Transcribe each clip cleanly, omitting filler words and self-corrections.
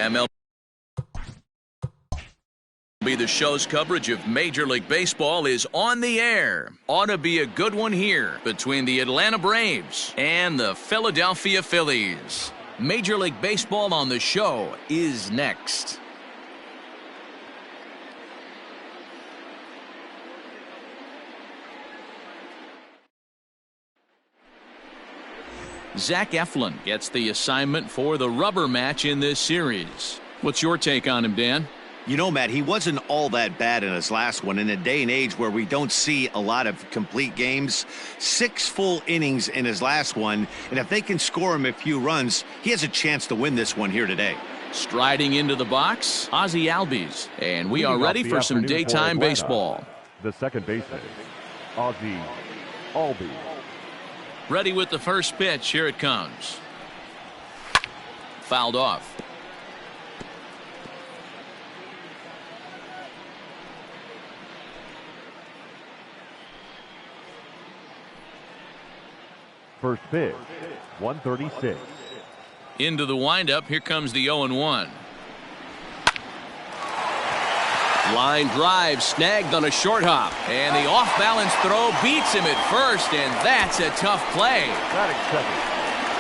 MLB The Show's coverage of Major League Baseball is on the air. Ought to be a good one here between the Atlanta Braves and the Philadelphia Phillies. Major League Baseball on the Show is next. Zach Eflin gets the assignment for the rubber match in this series. What's your take on him, Dan? You know, Matt, he wasn't all that bad in his last one. In a day and age where we don't see a lot of complete games, 6 full innings in his last one, and if they can score him a few runs, he has a chance to win this one here today. Striding into the box, Ozzie Albies, and we are ready for some daytime baseball. The second baseman, Ozzie Albies. Ready with the first pitch. Here it comes. Fouled off. First pitch, 136. Into the windup. Here comes the 0-1. Line drive snagged on a short hop, and the off-balance throw beats him at first, and that's a tough play. Batting second,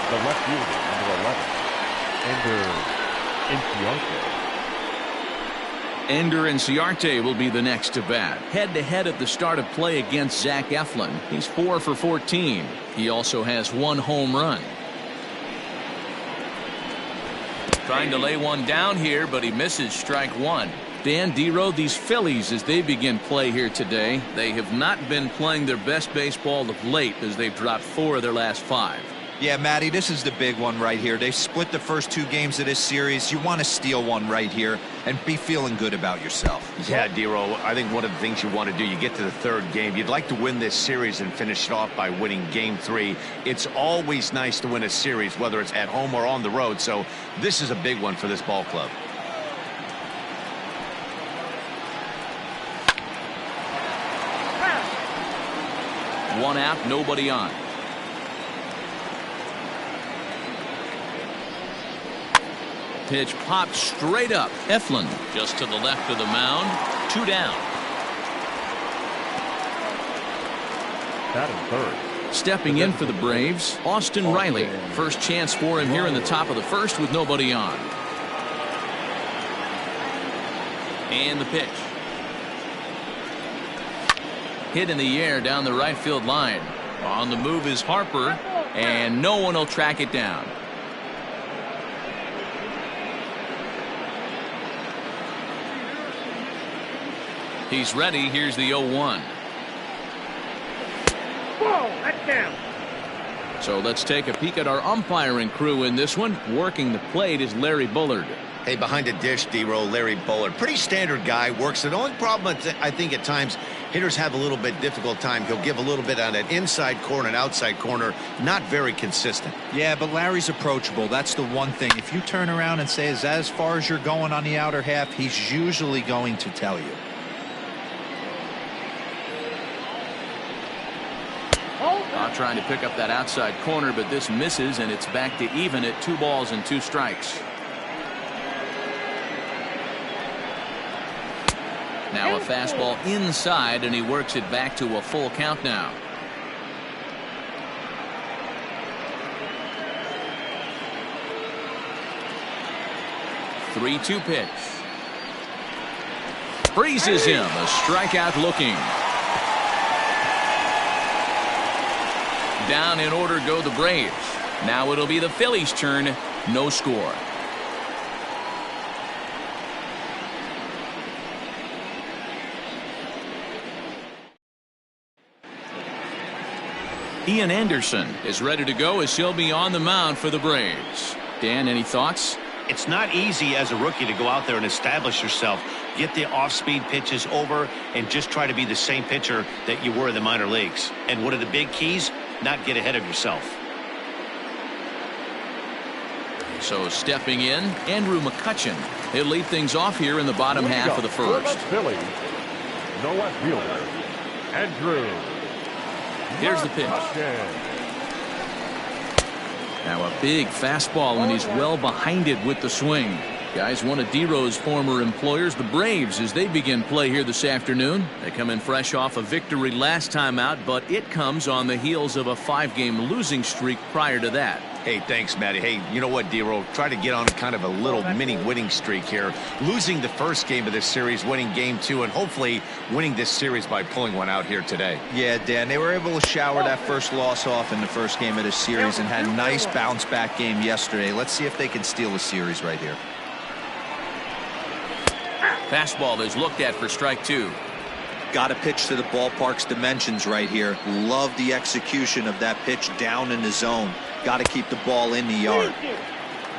the left fielder, number 11, Ender Inciarte. Ender Inciarte will be the next to bat. Head-to-head at the start of play against Zach Eflin. He's 4 for 14. He also has 1 home run. Trying to lay one down here, but he misses strike 1. Dan Dero, these Phillies, as they begin play here today, they have not been playing their best baseball of late as they've dropped 4 of their last 5. Yeah, Matty, this is the big one right here. They've split the first 2 games of this series. You want to steal one right here and be feeling good about yourself. Yeah, Dero, I think one of the things you want to do, you get to the 3rd game, you'd like to win this series and finish it off by winning game 3. It's always nice to win a series, whether it's at home or on the road, so this is a big one for this ball club. One out, nobody on. Pitch popped straight up. Eflin just to the left of the mound. 2 down. Batting third. Stepping in for the Braves, Austin Reilly. First chance for him here in the top of the first with nobody on. And the pitch. Hit in the air down the right field line. On the move is Harper, and no one will track it down. He's ready. Here's the 0-1. Whoa, that's down. So let's take a peek at our umpiring crew in this one. Working the plate is Larry Bullard. Hey, behind the dish, D-Roll, Larry Bullard. Pretty standard guy, works. The only problem, I think, at times, hitters have a little bit difficult time. He'll give a little bit on that inside corner and outside corner. Not very consistent. Yeah, but Larry's approachable. That's the one thing. If you turn around and say, is that as far as you're going on the outer half, he's usually going to tell you. Trying to pick up that outside corner, but this misses, and it's back to even at 2 balls and 2 strikes. Now a fastball inside, and he works it back to a full count now. Three-two pitch. Freezes him. A strikeout looking. Down in order go the Braves. Now it'll be the Phillies' turn. No score. Ian Anderson is ready to go as he'll be on the mound for the Braves. Dan, any thoughts? It's not easy as a rookie to go out there and establish yourself, get the off-speed pitches over, and just try to be the same pitcher that you were in the minor leagues. And one of the big keys, not get ahead of yourself. So stepping in, Andrew McCutchen. He'll lead things off here in the bottom half of the first. Phillies, no left fielder, Andrew. Here's the pitch. Now a big fastball, and he's well behind it with the swing. Guys, one of D-Row's former employers, the Braves, as they begin play here this afternoon. They come in fresh off a victory last time out, but it comes on the heels of a 5-game losing streak prior to that. Hey, thanks, Matty. Hey, you know what, D-Row? Try to get on kind of a little mini winning streak here. Losing the first game of this series, winning game 2, and hopefully winning this series by pulling one out here today. Yeah, Dan, they were able to shower that first loss off in the first game of this series and had a nice bounce-back game yesterday. Let's see if they can steal a series right here. Fastball is looked at for strike 2. Got to pitch to the ballpark's dimensions right here. Love the execution of that pitch down in the zone. Got to keep the ball in the yard.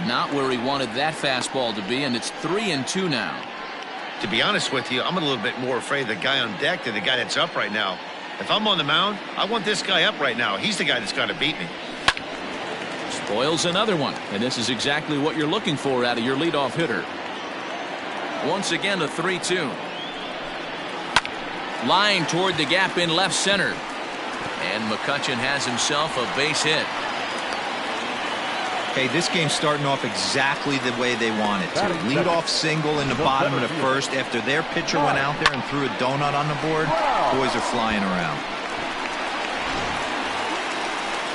Not where he wanted that fastball to be, and it's 3-2 now. To be honest with you, I'm a little bit more afraid of the guy on deck than the guy that's up right now. If I'm on the mound, I want this guy up right now. He's the guy that's got to beat me. Spoils another one, and this is exactly what you're looking for out of your leadoff hitter. Once again, a 3-2. Line toward the gap in left center. And Mccutchen has himself a base hit. Hey, this game's starting off exactly the way they want it to. Lead-off single in the bottom of the first after their pitcher went out there and threw a donut on the board. Boys are flying around.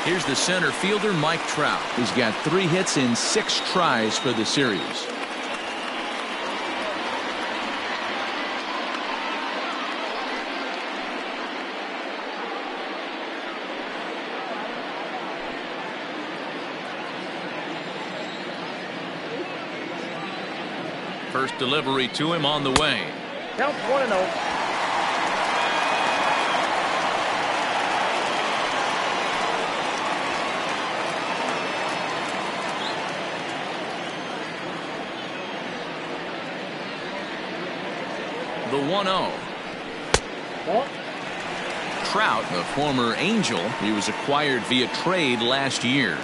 Here's the center fielder, Mike Trout. He's got 3 hits in 6 tries for the series. First delivery to him on the way. Count 1-0. The 1-0. Trout, the former Angel, he was acquired via trade last year.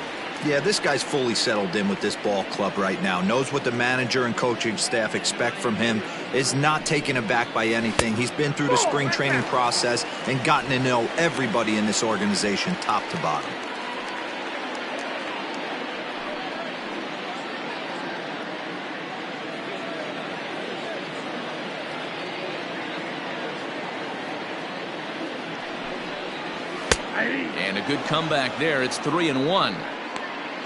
Yeah, this guy's fully settled in with this ball club right now. Knows what the manager and coaching staff expect from him. Is not taken aback by anything. He's been through the spring training process and gotten to know everybody in this organization top to bottom. And a good comeback there. It's 3-1.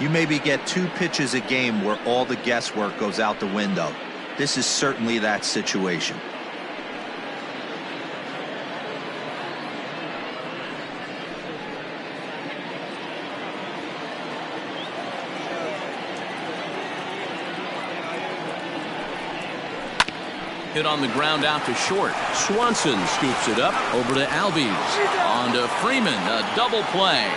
You maybe get 2 pitches a game where all the guesswork goes out the window. This is certainly that situation. Hit on the ground out to short. Swanson scoops it up over to Albies. On to Freeman, a double play.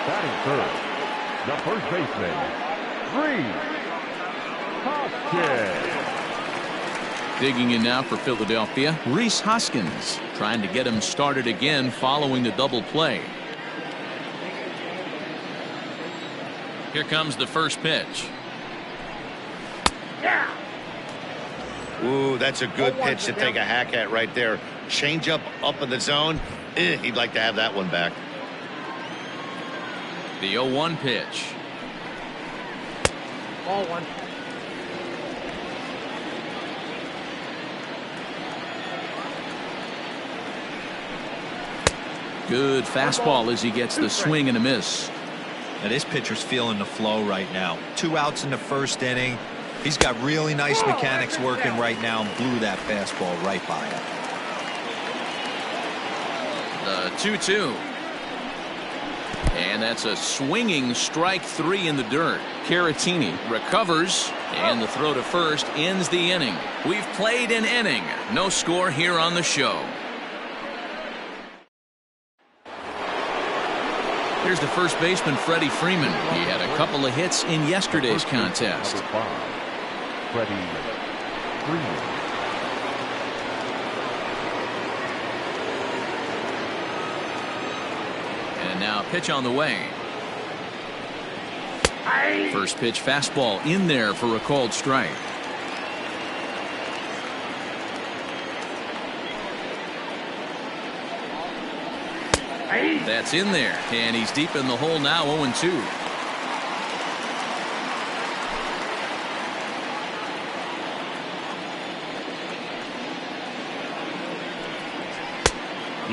Batting third, the first baseman, Hoskins. Digging in now for Philadelphia, Rhys Hoskins, trying to get him started again following the double play. Here comes the first pitch. Ooh, that's a good pitch to take a hack at right there. Change up in the zone. He'd like to have that one back. The 0-1 pitch. Ball 1. Good fastball as he gets the swing and a miss. Now this pitcher's feeling the flow right now. 2 outs in the first inning. He's got really nice mechanics working right now and blew that fastball right by him. The 2-2. And that's a swinging strike 3 in the dirt. Caratini recovers, and the throw to first ends the inning. We've played an inning. No score here on the show. Here's the first baseman, Freddie Freeman. He had a couple of hits in yesterday's contest. Freddie Freeman. And now pitch on the way. First pitch fastball in there for a called strike. That's in there, and he's deep in the hole now. 0-2.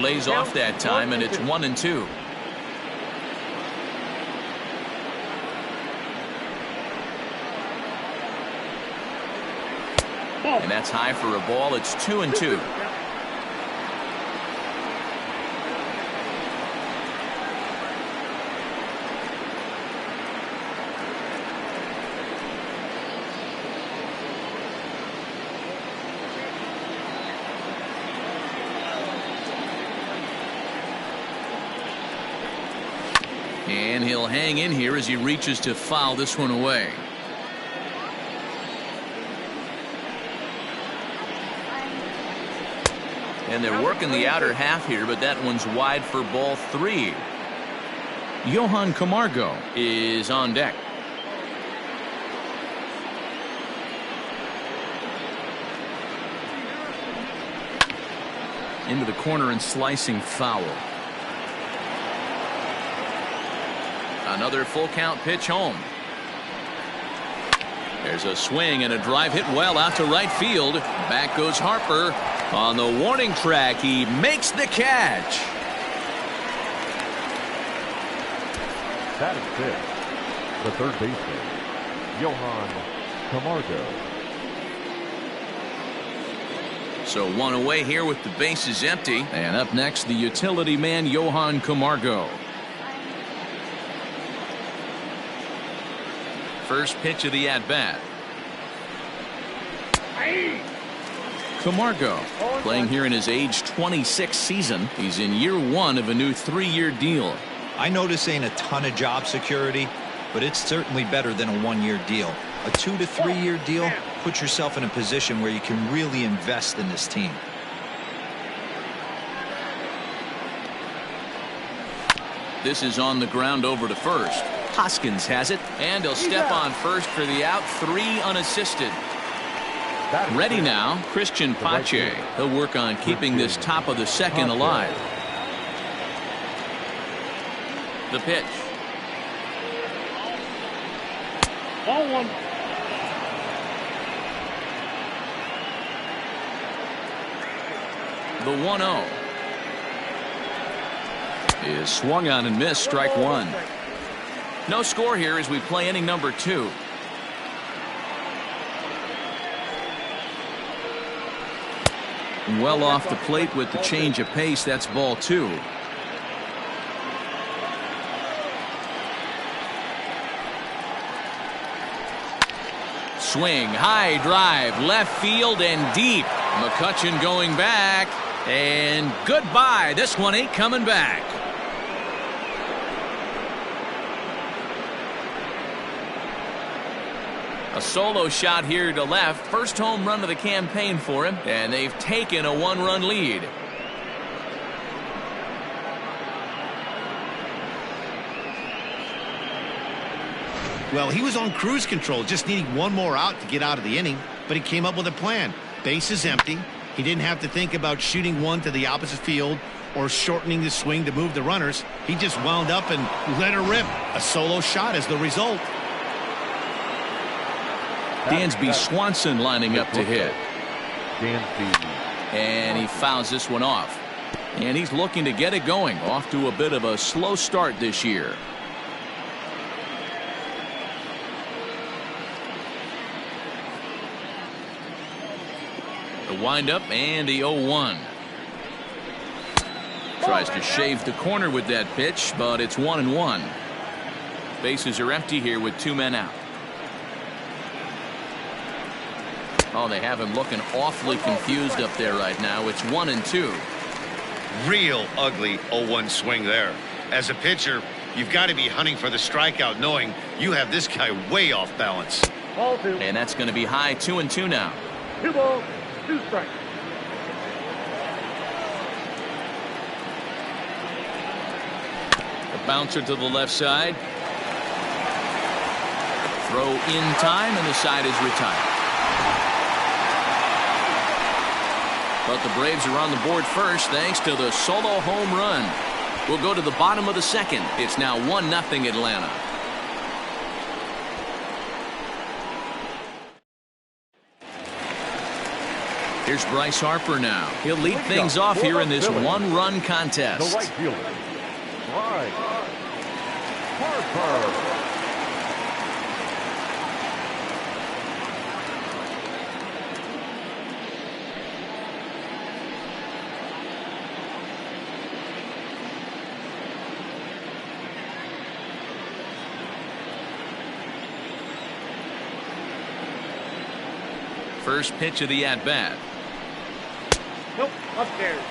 Lays off that time, and it's 1-2. And that's high for a ball. It's 2-2. And he'll hang in here as he reaches to foul this one away. And they're working the outer half here, but that one's wide for ball 3. Johan Camargo is on deck. Into the corner and slicing foul. Another full count pitch home. There's a swing and a drive hit well out to right field. Back goes Harper. On the warning track, he makes the catch. That is it. The third baseman, Johan Camargo. So one away here with the bases empty. And up next, the utility man, Johan Camargo. First pitch of the at-bat. Camargo playing here in his age 26 season. He's in year 1 of a new 3-year deal. I know this ain't a ton of job security, but it's certainly better than a 1-year deal. A 2 to 3-year deal puts yourself in a position where you can really invest in this team. This is on the ground over to first. Hoskins has it, and he'll step on first for the out. 3 unassisted. Ready now, Christian Pache. He'll work on keeping this top of the second alive. The pitch. Ball 1. The 1-0 is swung on and missed. Strike 1. No score here as we play inning number 2. Well off the plate with the change of pace. That's ball 2. Swing, high drive, left field and deep. Mccutchen going back, and goodbye. This one ain't coming back. A solo shot here to left. First home run of the campaign for him, and they've taken a 1-run lead. Well, he was on cruise control, just needing one more out to get out of the inning, but he came up with a plan. Base is empty. He didn't have to think about shooting one to the opposite field or shortening the swing to move the runners. He just wound up and let her rip. A solo shot as the result. Dansby Swanson lining up to hit. Dansby. And he fouls this one off. And he's looking to get it going. Off to a bit of a slow start this year. The windup and the 0-1. Tries to shave the corner with that pitch, but it's 1-1. Bases are empty here with 2 men out. Oh, they have him looking awfully confused up there right now. It's 1-2. Real ugly 0-1 swing there. As a pitcher, you've got to be hunting for the strikeout, knowing you have this guy way off balance. Ball 2. And that's going to be high. 2-2 now. 2 balls, 2 strikes. The bouncer to the left side. Throw in time, and the side is retired. But the Braves are on the board first thanks to the solo home run. We'll go to the bottom of the second. It's now 1-0 Atlanta. Here's Bryce Harper now. He'll lead things off here in this one-run contest. The right fielder, Bryce Harper. First pitch of the at-bat. Nope, upstairs.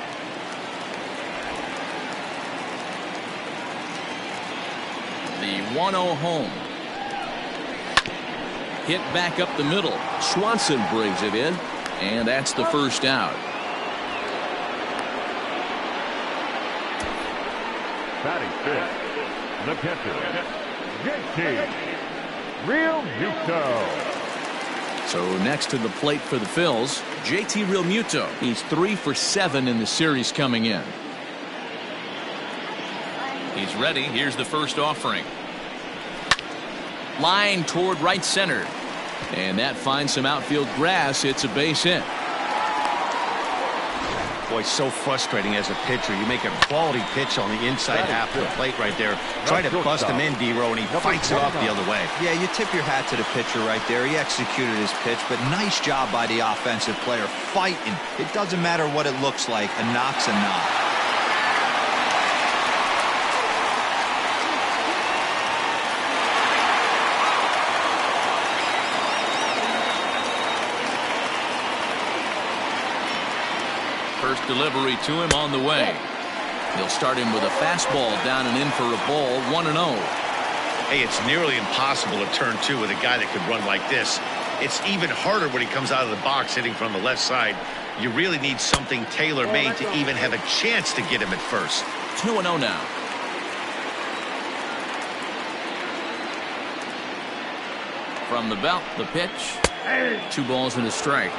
The 1-0 home. Hit back up the middle. Swanson brings it in, and that's the first out. Batting fifth, the catcher, JT Realmuto. So next to the plate for the Phils, JT Realmuto. He's 3 for 7 in the series coming in. He's ready. Here's the first offering. Line toward right center. And that finds some outfield grass. It's a base hit. Boy, so frustrating as a pitcher. You make a quality pitch on the inside half of the plate right there. Try to bust him in, D-Row, and he fights it off the other way. Yeah, you tip your hat to the pitcher right there. He executed his pitch, but nice job by the offensive player fighting. It doesn't matter what it looks like. A knock's a knock. First delivery to him on the way. They'll start him with a fastball down and in for a ball. 1-0. Hey, it's nearly impossible to turn two with a guy that could run like this. It's even harder when he comes out of the box hitting from the left side. You really need something tailor-made to even have a chance to get him at first. 2-0 now. From the belt, the pitch. 2 balls and a strike.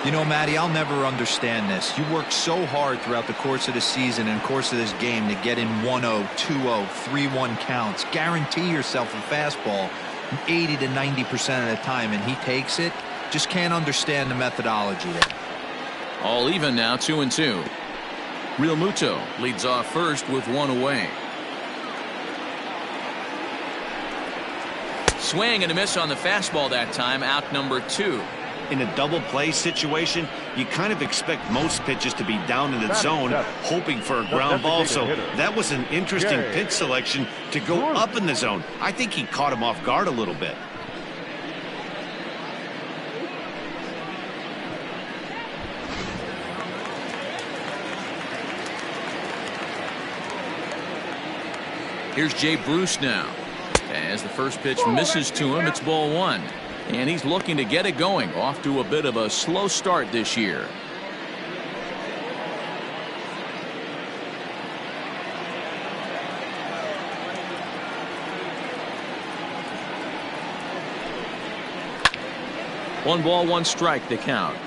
You know, Matty, I'll never understand this. You work so hard throughout the course of the season and course of this game to get in 1-0, 2-0, 3-1 counts. Guarantee yourself a fastball 80 to 90% of the time, and he takes it. Just can't understand the methodology there. All even now, 2-2. Realmuto leads off first with 1 away. Swing and a miss on the fastball that time. Out number 2. In a double play situation, you kind of expect most pitches to be down in the zone, hoping for a ground ball. So that was an interesting pitch selection to go up in the zone. I think he caught him off guard a little bit. Here's Jay Bruce now. As the first pitch misses to him, it's ball 1. And he's looking to get it going. Off to a bit of a slow start this year. One ball, 1 strike to count.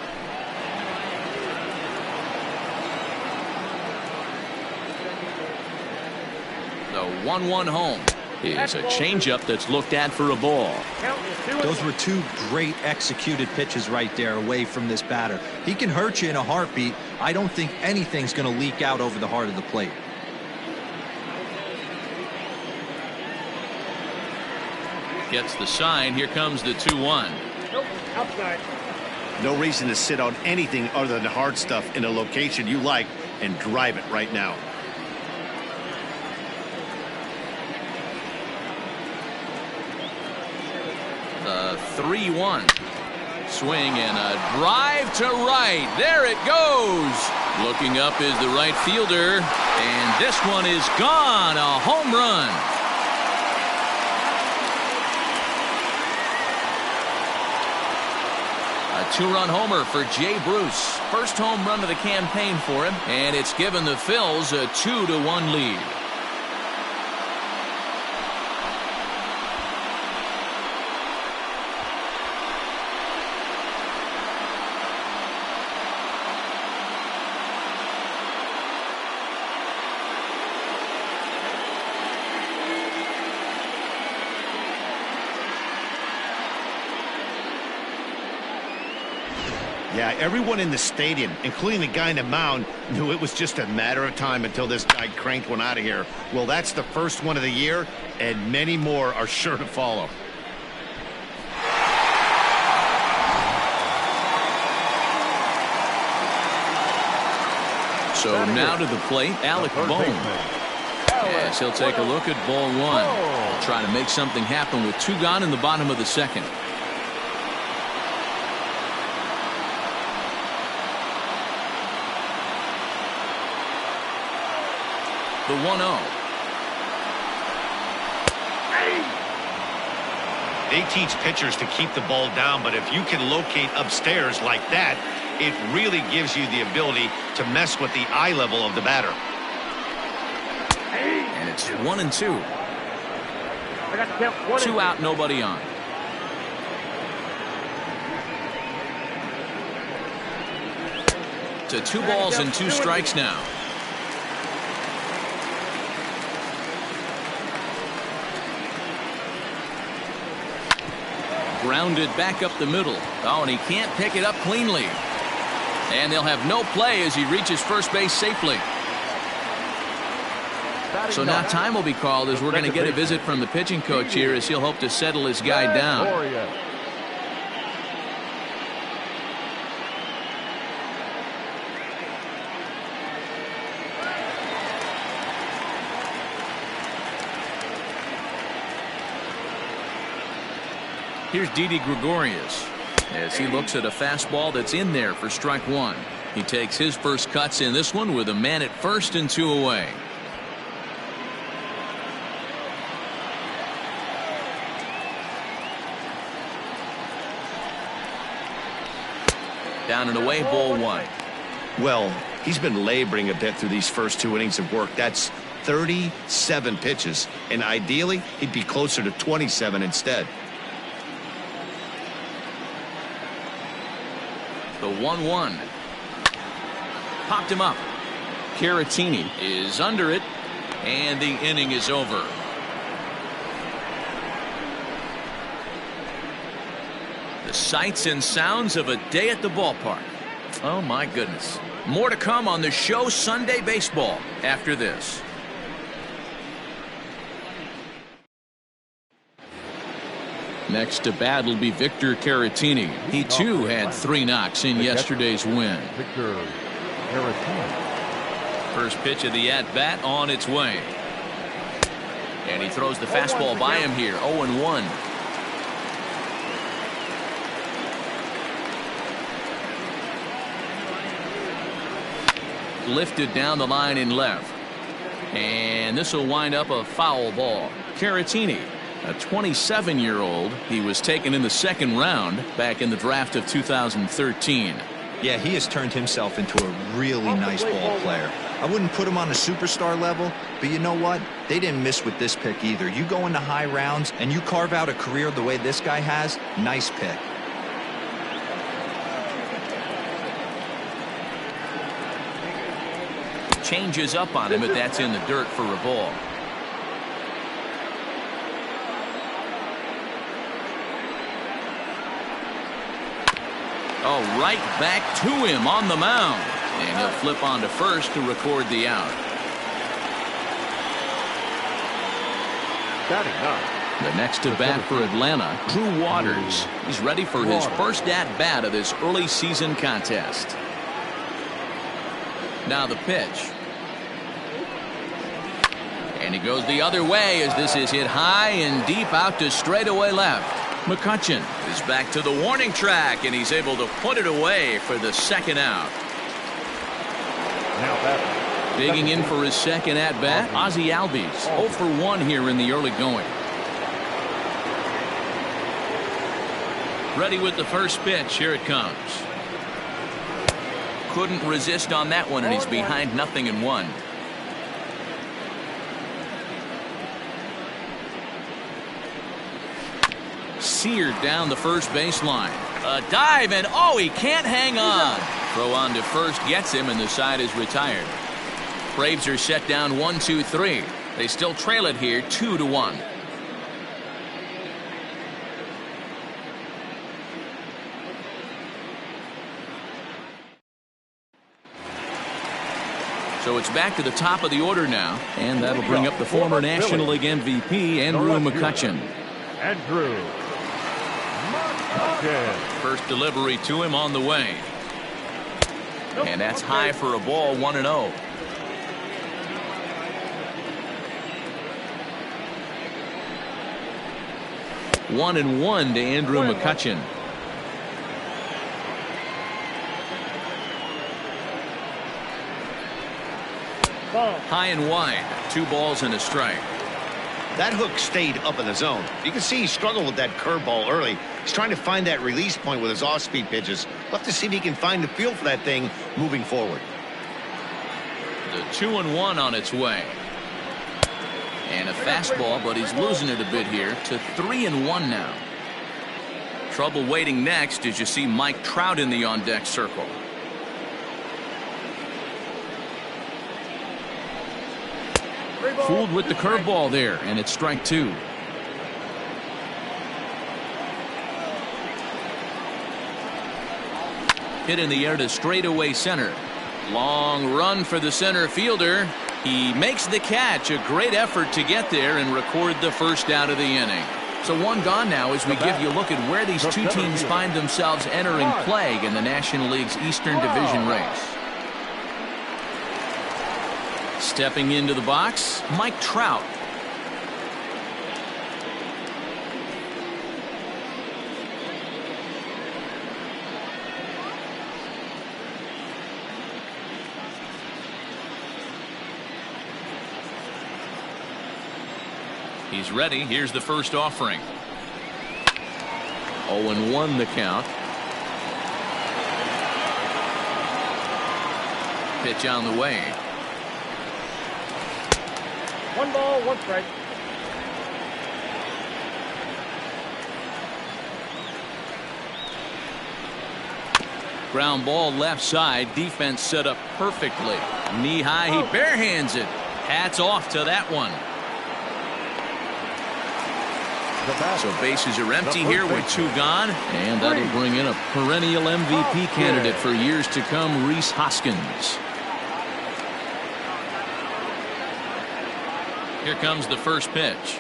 The 1-1 home is a changeup that's looked at for a ball. Those were 2 great executed pitches right there away from this batter. He can hurt you in a heartbeat. I don't think anything's going to leak out over the heart of the plate. Gets the sign. Here comes the 2-1. Nope, outside. No reason to sit on anything other than hard stuff in a location you like and drive it right now. The 3-1. Swing and a drive to right. There it goes. Looking up is the right fielder. And this one is gone. A home run. A 2-run homer for Jay Bruce. First home run of the campaign for him. And it's given the Phils a 2-1 lead. Yeah, everyone in the stadium, including the guy in the mound, knew it was just a matter of time until this guy cranked one out of here. Well, that's the first one of the year, and many more are sure to follow. So now to the plate, Alec Bohm. Yes, he'll take a look at ball one. Trying to make something happen with 2 gone in the bottom of the second. The 1-0. They teach pitchers to keep the ball down, but if you can locate upstairs like that, it really gives you the ability to mess with the eye level of the batter. And it's 1-2. I got to count 1 2 out, nobody on. To 2 balls and 2 strikes now. Grounded back up the middle. Oh, and he can't pick it up cleanly. And they'll have no play as he reaches first base safely. So now time will be called as we're going to get a visit from the pitching coach here as he'll hope to settle his guy down. Here's Didi Gregorius as he looks at a fastball that's in there for strike 1. He takes his first cuts in this one with a man at first and 2 away. Down and away, ball 1. Well, he's been laboring a bit through these first 2 innings of work. That's 37 pitches, and ideally he'd be closer to 27 instead. The 1-1. Popped him up. Caratini is under it, and the inning is over. The sights and sounds of a day at the ballpark. Oh, my goodness. More to come on the show Sunday Baseball after this. Next to bat will be Victor Caratini. He too had 3 knocks in yesterday's win. Victor Caratini. First pitch of the at-bat on its way. And he throws the fastball by him here. 0-1. Lifted down the line in left. And this will wind up a foul ball. Caratini, a 27-year-old. He was taken in the 2nd round back in the draft of 2013. Yeah, he has turned himself into a really nice ball player. I wouldn't put him on a superstar level, but you know what? They didn't miss with this pick either. You go into high rounds and you carve out a career the way this guy has, nice pick. Changes up on him, but that's in the dirt for a ball. Oh, right back to him on the mound. And he'll flip on to first to record the out. The next to bat for Atlanta, Drew Waters. He's ready for his first at-bat of this early season contest. Now the pitch. And he goes the other way as this is hit high and deep out to straightaway left. Mccutchen is back to the warning track, and he's able to put it away for the 2nd out. Digging in for his 2nd at-bat, Ozzie Albies, 0 for 1 here in the early going. Ready with the first pitch. Here it comes. Couldn't resist on that one, and he's behind 0-1. Seared down the first baseline. A dive, and oh, he can't hang on. Throw on to first gets him, and the side is retired. Braves are set down 1-2-3. They still trail it here 2-1. So it's back to the top of the order now, and that'll bring up the former National League MVP, Andrew McCutchen. Andrew McCutchen. First delivery to him on the way. And that's high for a ball, 1-0. One and one to Andrew McCutchen. High and wide. 2 balls and a strike. That hook stayed up in the zone. You can see he struggled with that curveball early. He's trying to find that release point with his off-speed pitches. We'll have to see if he can find the feel for that thing moving forward. The 2-1 on its way. And a fastball, but he's losing it a bit here to 3-1 now. Trouble waiting next as you see Mike Trout in the on-deck circle. Fooled with the curveball there, and it's strike 2. Hit in the air to straightaway center. Long run for the center fielder. He makes the catch. A great effort to get there and record the first out of the inning. So 1 gone now as we give you a look at where these 2 teams find themselves entering play in the National League's Eastern Division race. Stepping into the box, Mike Trout. He's ready. Here's the first offering. 0-1 the count. Pitch on the way. 1 ball, 1 strike. Ground ball left side. Defense set up perfectly. Knee high. He barehands it. Hats off to that one. So bases are empty here with 2 gone. And that'll bring in a perennial MVP candidate for years to come, Rhys Hoskins. Here comes the first pitch.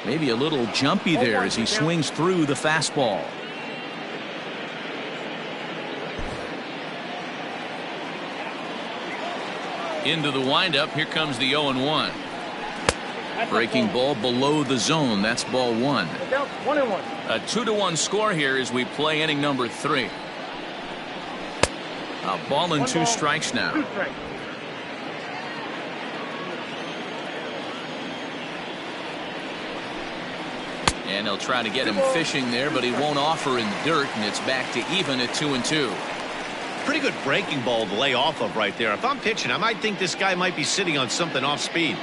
Maybe a little jumpy there as he swings through the fastball. Into the windup. Here comes the 0-1. Breaking ball below the zone. That's ball 1. 1-1. A 2-1 score here as we play inning number 3. A ball and 2 strikes now. 2 strikes. And they'll try to get him fishing there, but he won't offer in the dirt, and it's back to even at 2-2. Pretty good breaking ball to lay off of right there. If I'm pitching, I might think this guy might be sitting on something off speed.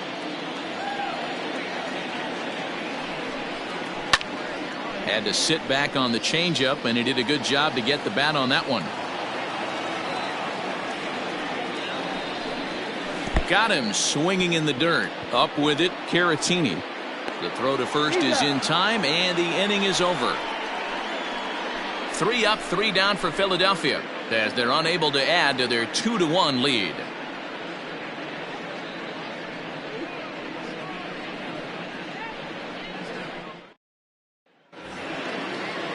Had to sit back on the changeup, and he did a good job to get the bat on that one. Got him swinging in the dirt. Up with it, Caratini. The throw to first is in time, and the inning is over. 3 up, 3 down for Philadelphia as they're unable to add to their 2-1 lead.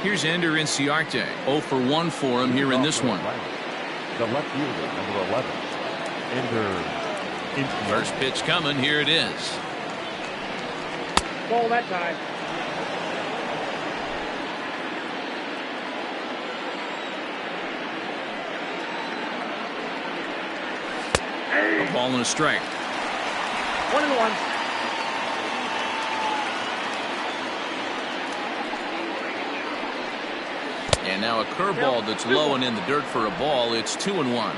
Here's Ender Inciarte. 0 for 1 for him here in this one. The left fielder, number 11. Ender Inciarte. First pitch coming. Here it is. Ball that time. A ball and a strike. 1-1. And now a curveball that's low and in the dirt for a ball. It's 2-1.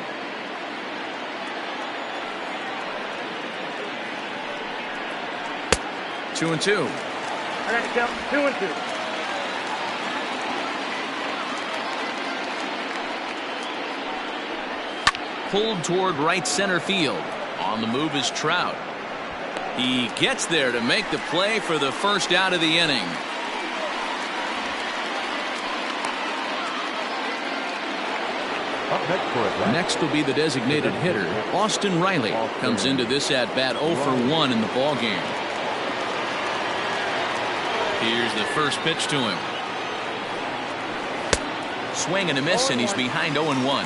Two and 2. I got to count 2-2. Pulled toward right center field. On the move is Trout. He gets there to make the play for the first out of the inning. Next will be the designated hitter, Austin Reilly. Comes into this at-bat 0 for 1 in the ballgame. Here's the first pitch to him. Swing and a miss, and he's behind 0-1.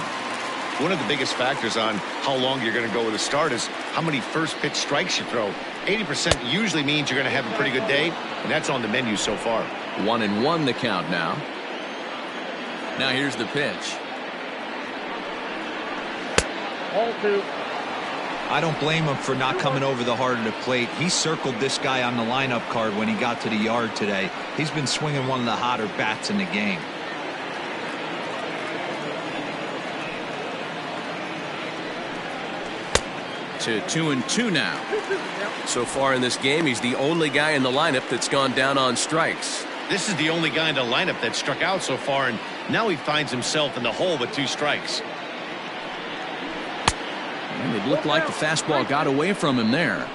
One of the biggest factors on how long you're going to go with a start is how many first pitch strikes you throw. 80% usually means you're going to have a pretty good day, and that's on the menu so far. 1-1 the count now. Now here's the pitch. Ball 2. I don't blame him for not coming over the heart of the plate. He circled this guy on the lineup card when he got to the yard today. He's been swinging one of the hotter bats in the game. To 2-2 now. So far in this game, he's the only guy in the lineup that's gone down on strikes. This is the only guy in the lineup that struck out so far, and now he finds himself in the hole with 2 strikes. And it looked like the fastball got away from him there.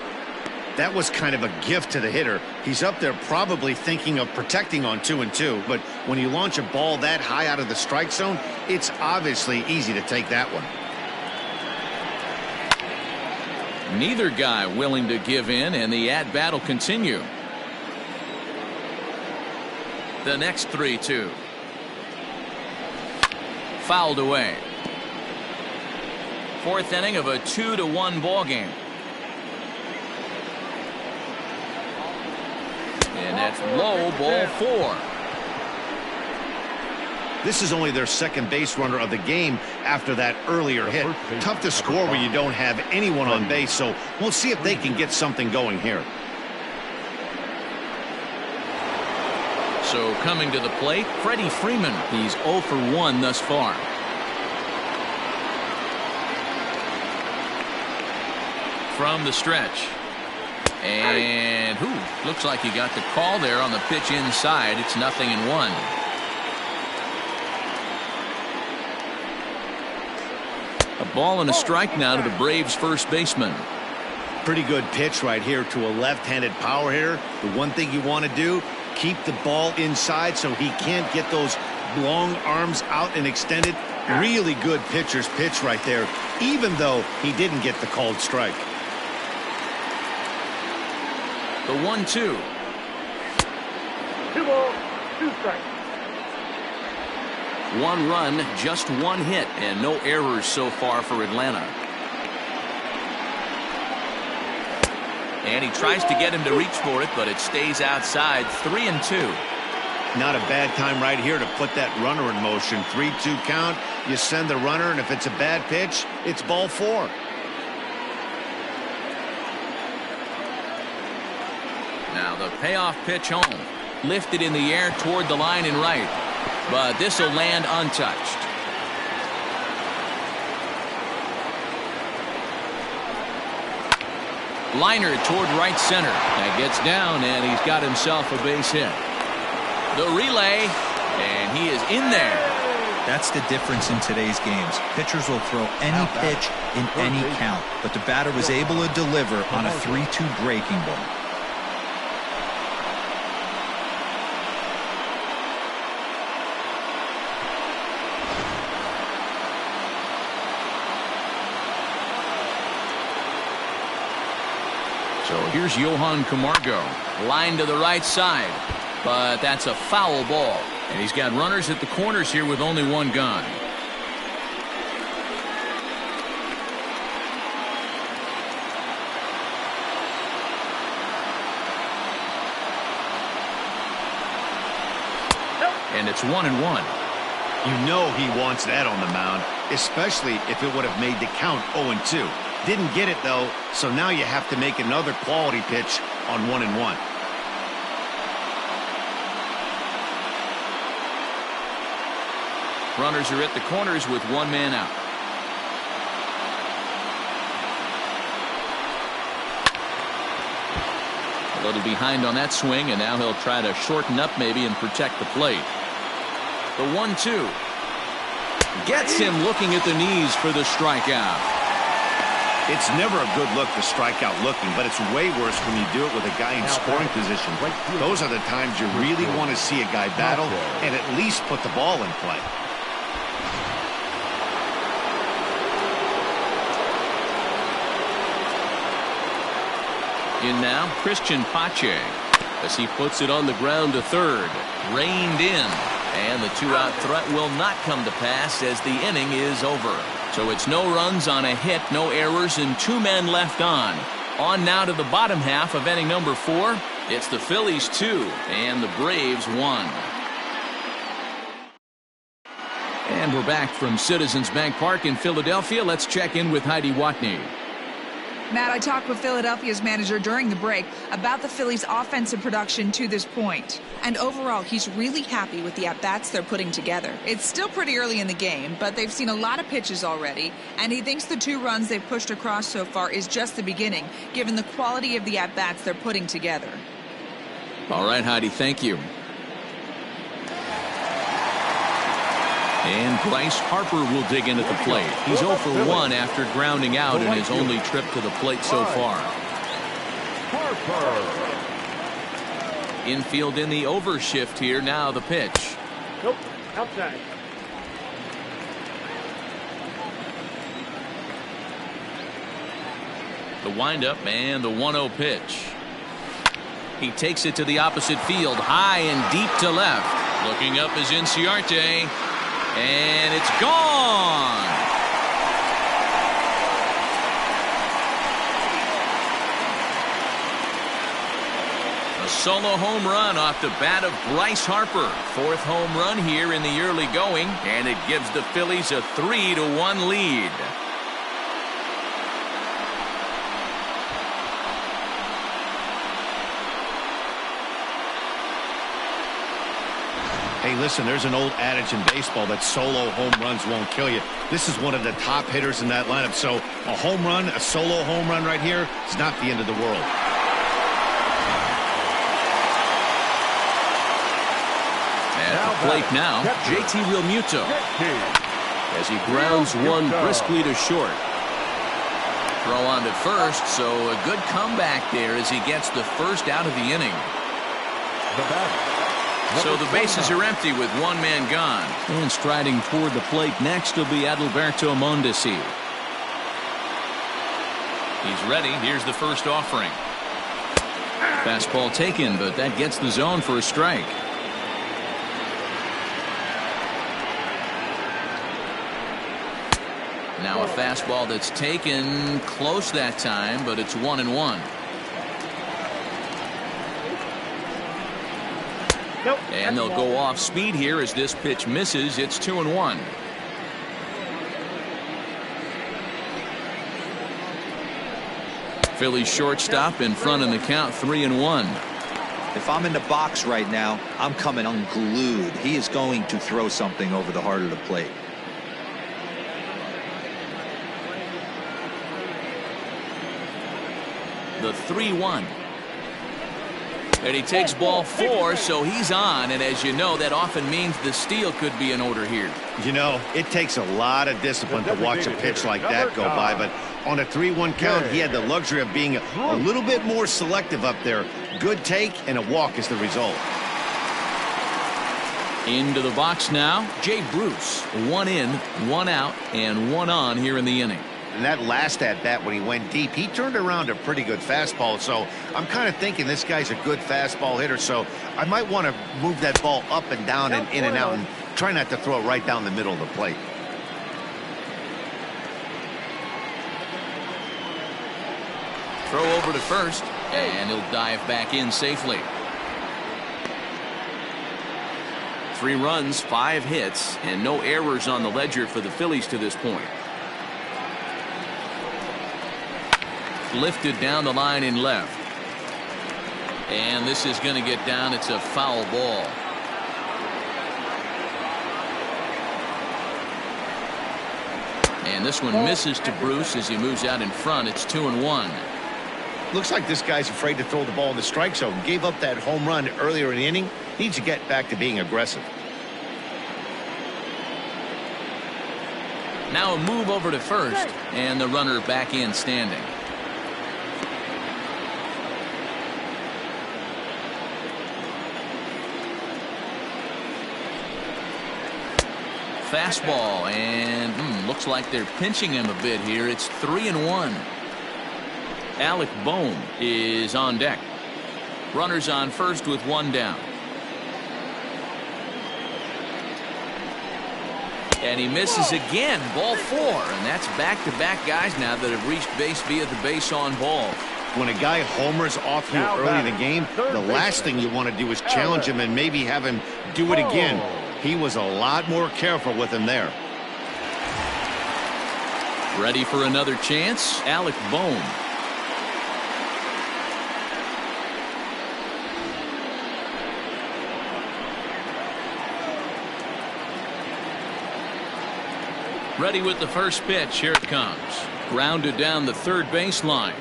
That was kind of a gift to the hitter. He's up there probably thinking of protecting on 2-2, but when you launch a ball that high out of the strike zone, it's obviously easy to take that one. Neither guy willing to give in, and the at-bat will continue. The next 3-2. Fouled away. 4th inning of a 2-1 ball game. And that's low, ball 4. This is only their second base runner of the game after that earlier hit. Tough to score when you don't have anyone on base, so we'll see if they can get something going here. So coming to the plate, Freddie Freeman. He's 0 for 1 thus far. From the stretch. And looks like he got the call there on the pitch inside. It's 0-1. A ball and a strike now to the Braves first baseman. Pretty good pitch right here to a left-handed power hitter. The one thing you want to do, keep the ball inside so he can't get those long arms out and extended. Really good pitcher's pitch right there, even though he didn't get the called strike. The 1-2. 2 balls, 2 strikes. 1 run, just 1 hit, and no errors so far for Atlanta. And he tries to get him to reach for it, but it stays outside. 3-2. Not a bad time right here to put that runner in motion. 3-2 count. You send the runner, and if it's a bad pitch, it's ball 4. Now the payoff pitch home. Lifted in the air toward the line and right. But this will land untouched. Liner toward right center. That gets down, and he's got himself a base hit. The relay, and he is in there. That's the difference in today's games. Pitchers will throw any pitch in any count, but the batter was able to deliver on a 3-2 breaking ball. So here's Johan Camargo. Line to the right side. But that's a foul ball. And he's got runners at the corners here with only 1 gone. And it's 1-1. You know he wants that on the mound, especially if it would have made the count 0-2. Didn't get it, though, so now you have to make another quality pitch on 1-1. Runners are at the corners with 1 man out. A little behind on that swing, and now he'll try to shorten up maybe and protect the plate. The 1-2 gets him looking at the knees for the strikeout. It's never a good look to strike out looking, but it's way worse when you do it with a guy in scoring position. Those are the times you really want to see a guy battle and at least put the ball in play. In now, Christian Pache. As he puts it on the ground to third. Reined in. And the two-out threat will not come to pass as the inning is over. So it's no runs on a hit, no errors, and 2 men left on. On now to the bottom half of inning number 4. It's the Phillies 2 and the Braves 1. And we're back from Citizens Bank Park in Philadelphia. Let's check in with Heidi Watney. Matt, I talked with Philadelphia's manager during the break about the Phillies' offensive production to this point. And overall, he's really happy with the at-bats they're putting together. It's still pretty early in the game, but they've seen a lot of pitches already, and he thinks the 2 runs they've pushed across so far is just the beginning, given the quality of the at-bats they're putting together. All right, Heidi, thank you. And Bryce Harper will dig in at the plate. He's 0 for 1 after grounding out in his only trip to the plate so far. Harper. Infield in the overshift here. Now the pitch. Nope. Outside. The windup and the 1-0 pitch. He takes it to the opposite field, high and deep to left. Looking up is Inciarte. And it's gone. A solo home run off the bat of Bryce Harper. 4th home run here in the early going, and it gives the Phillies a 3-1 lead. Hey, listen, there's an old adage in baseball that solo home runs won't kill you. This is one of the top hitters in that lineup. So a home run, a solo home run right here is not the end of the world. At the plate now, JT Realmuto. As he grounds one briskly to short. Throw on to first, so a good comeback there as he gets the first out of the inning. The batter. So the bases are empty with 1 man gone. And striding toward the plate next will be Adalberto Mondesi. He's ready. Here's the first offering. Fastball taken, but that gets the zone for a strike. Now a fastball that's taken close that time, but it's 1-1. Nope. And they'll go off speed here as this pitch misses. It's 2-1. Phillies shortstop in front in the count, 3-1. If I'm in the box right now, I'm coming unglued. He is going to throw something over the heart of the plate. The 3-1. And he takes ball 4, so he's on. And as you know, that often means the steal could be in order here. You know, it takes a lot of discipline to watch a pitch like that go by. But on a 3-1 count, he had the luxury of being a little bit more selective up there. Good take and a walk is the result. Into the box now, Jay Bruce. 1 in, 1 out, and 1 on here in the inning. And that last at-bat when he went deep, he turned around a pretty good fastball. So I'm kind of thinking this guy's a good fastball hitter. So I might want to move that ball up and down and in and out and try not to throw it right down the middle of the plate. Throw over to first, and he'll dive back in safely. 3 runs, 5 hits, and no errors on the ledger for the Phillies to this point. Lifted down the line in left. And this is going to get down. It's a foul ball. And this one misses to Bruce as he moves out in front. It's 2-1. Looks like this guy's afraid to throw the ball in the strike zone. Gave up that home run earlier in the inning. Needs to get back to being aggressive. Now a move over to first, and the runner back in standing. Fastball, and looks like they're pinching him a bit here. It's 3-1. Alec Bohm is on deck. Runners on first with one down. And he misses again. Ball 4. And that's back-to-back guys now that have reached base via the base on ball. When a guy homers off you early in the game, the last thing you want to do is challenge him and maybe have him do it again. He was a lot more careful with him there. Ready for another chance, Alec Bohm. Ready with the first pitch. Here it comes. Grounded down the third baseline.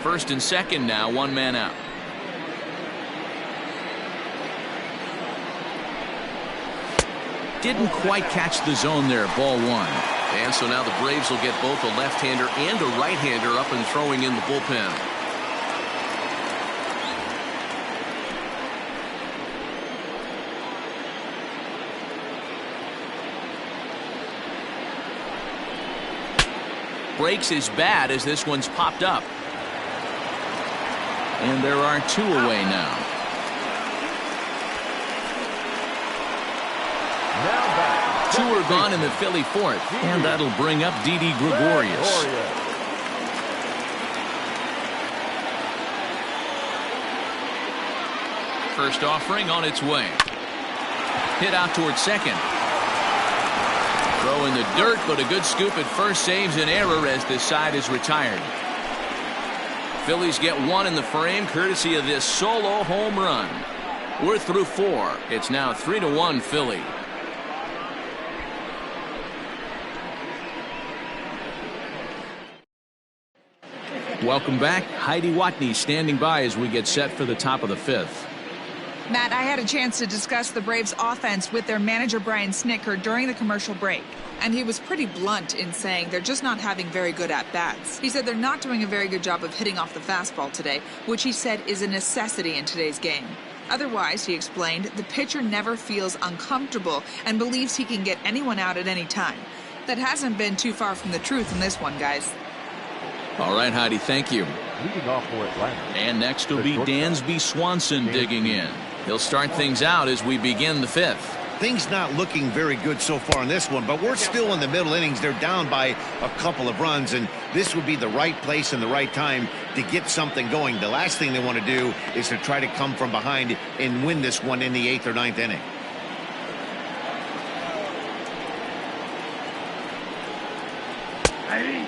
First and second now, one man out. Didn't quite catch the zone there. Ball 1. And so now the Braves will get both a left-hander and a right-hander up and throwing in the bullpen. Breaks his bat as this one's popped up. And there are 2 away now. Two are gone in the Philly fourth, and that'll bring up Didi Gregorius. First offering on its way. Hit out towards second. Throw in the dirt, but a good scoop at first saves an error as this side is retired. Phillies get 1 in the frame courtesy of this solo home run. We're through 4. It's now 3-1 Philly. Welcome back. Heidi Watney standing by as we get set for the top of the 5th. Matt, I had a chance to discuss the Braves offense with their manager Brian Snitker during the commercial break. And he was pretty blunt in saying they're just not having very good at-bats. He said they're not doing a very good job of hitting off the fastball today, which he said is a necessity in today's game. Otherwise, he explained, the pitcher never feels uncomfortable and believes he can get anyone out at any time. That hasn't been too far from the truth in this one, guys. All right, Heidi, thank you. Leading off for Atlanta. And next will be Dansby Swanson digging in. He'll start things out as we begin the 5th. Things not looking very good so far in this one, but we're still in the middle innings. They're down by a couple of runs, and this would be the right place and the right time to get something going. The last thing they want to do is to try to come from behind and win this one in the 8th or 9th inning.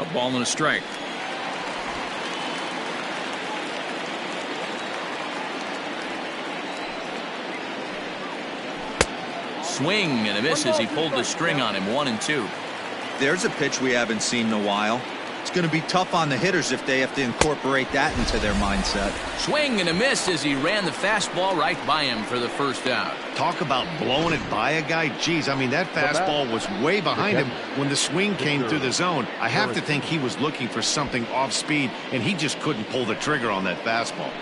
A ball and a strike. Swing and a miss as he pulled the string on him. 1-2. There's a pitch we haven't seen in a while. It's going to be tough on the hitters if they have to incorporate that into their mindset. Swing and a miss as he ran the fastball right by him for the first out. Talk about blowing it by a guy. Geez, I mean, that fastball was way behind him when the swing came through the zone. I have to think he was looking for something off speed, and he just couldn't pull the trigger on that fastball.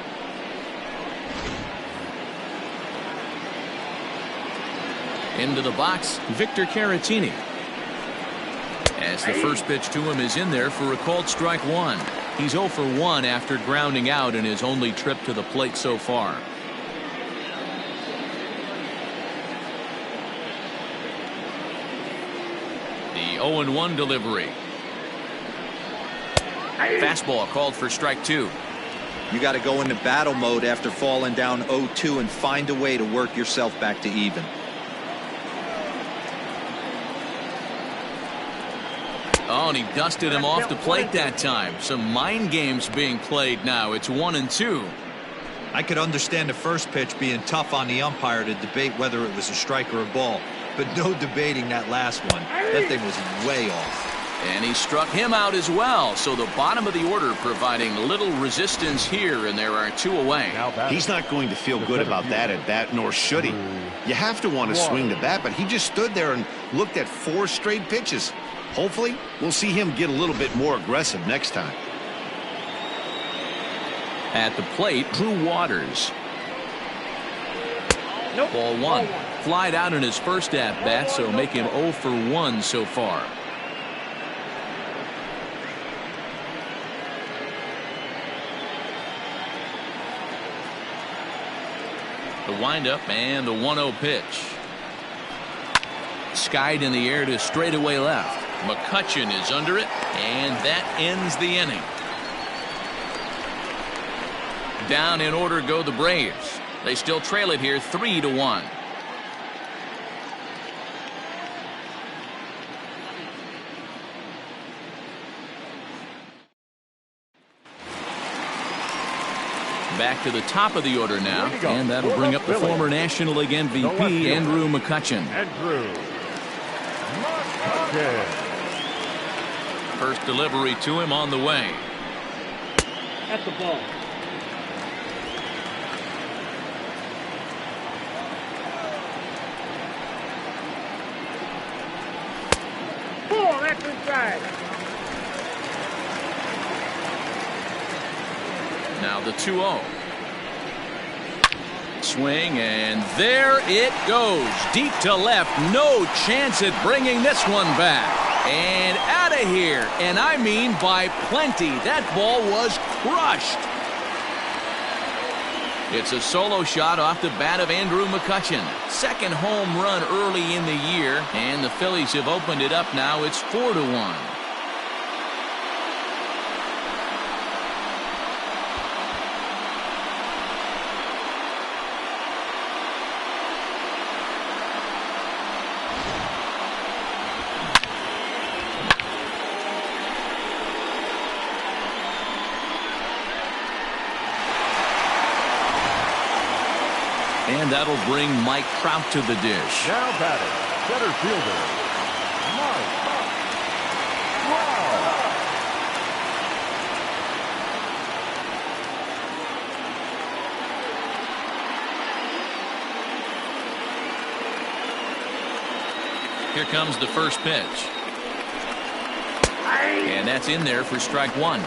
Into the box, Victor Caratini. As the first pitch to him is in there for a called strike 1. He's 0 for 1 after grounding out in his only trip to the plate so far. The 0-1 delivery. Fastball called for strike 2. You got to go into battle mode after falling down 0-2 and find a way to work yourself back to even. Oh, and he dusted him off the plate that time. Some mind games being played now. It's 1-2. I could understand the first pitch being tough on the umpire to debate whether it was a strike or a ball, but no debating that last one. That thing was way off. And he struck him out as well. So the bottom of the order providing little resistance here, and there are 2 away. He's not going to feel good about that at bat, nor should he. You have to want to swing the bat, but he just stood there and looked at 4 straight pitches. Hopefully, we'll see him get a little bit more aggressive next time. At the plate, Drew Waters. Ball 1. Flied out in his first at-bat, so make him 0 for 1 so far. The windup and the 1-0 pitch. Skied in the air to straightaway left. Mccutchen is under it, and that ends the inning. Down in order go the Braves. They still trail it here 3-1. Back to the top of the order now, and that'll bring up the former National League MVP, Andrew Mccutchen. First delivery to him on the way. At the ball. Ball, that's inside. Now the 2-0. Swing, and there it goes. Deep to left. No chance at bringing this one back. And out of here. And I mean by plenty. That ball was crushed. It's a solo shot off the bat of Andrew Mccutchen. Second home run early in the year. And the Phillies have opened it up now. It's 4-1. And that'll bring Mike Trout to the dish. Now batting, center fielder, Mike Trout. Here comes the first pitch. And that's in there for strike one.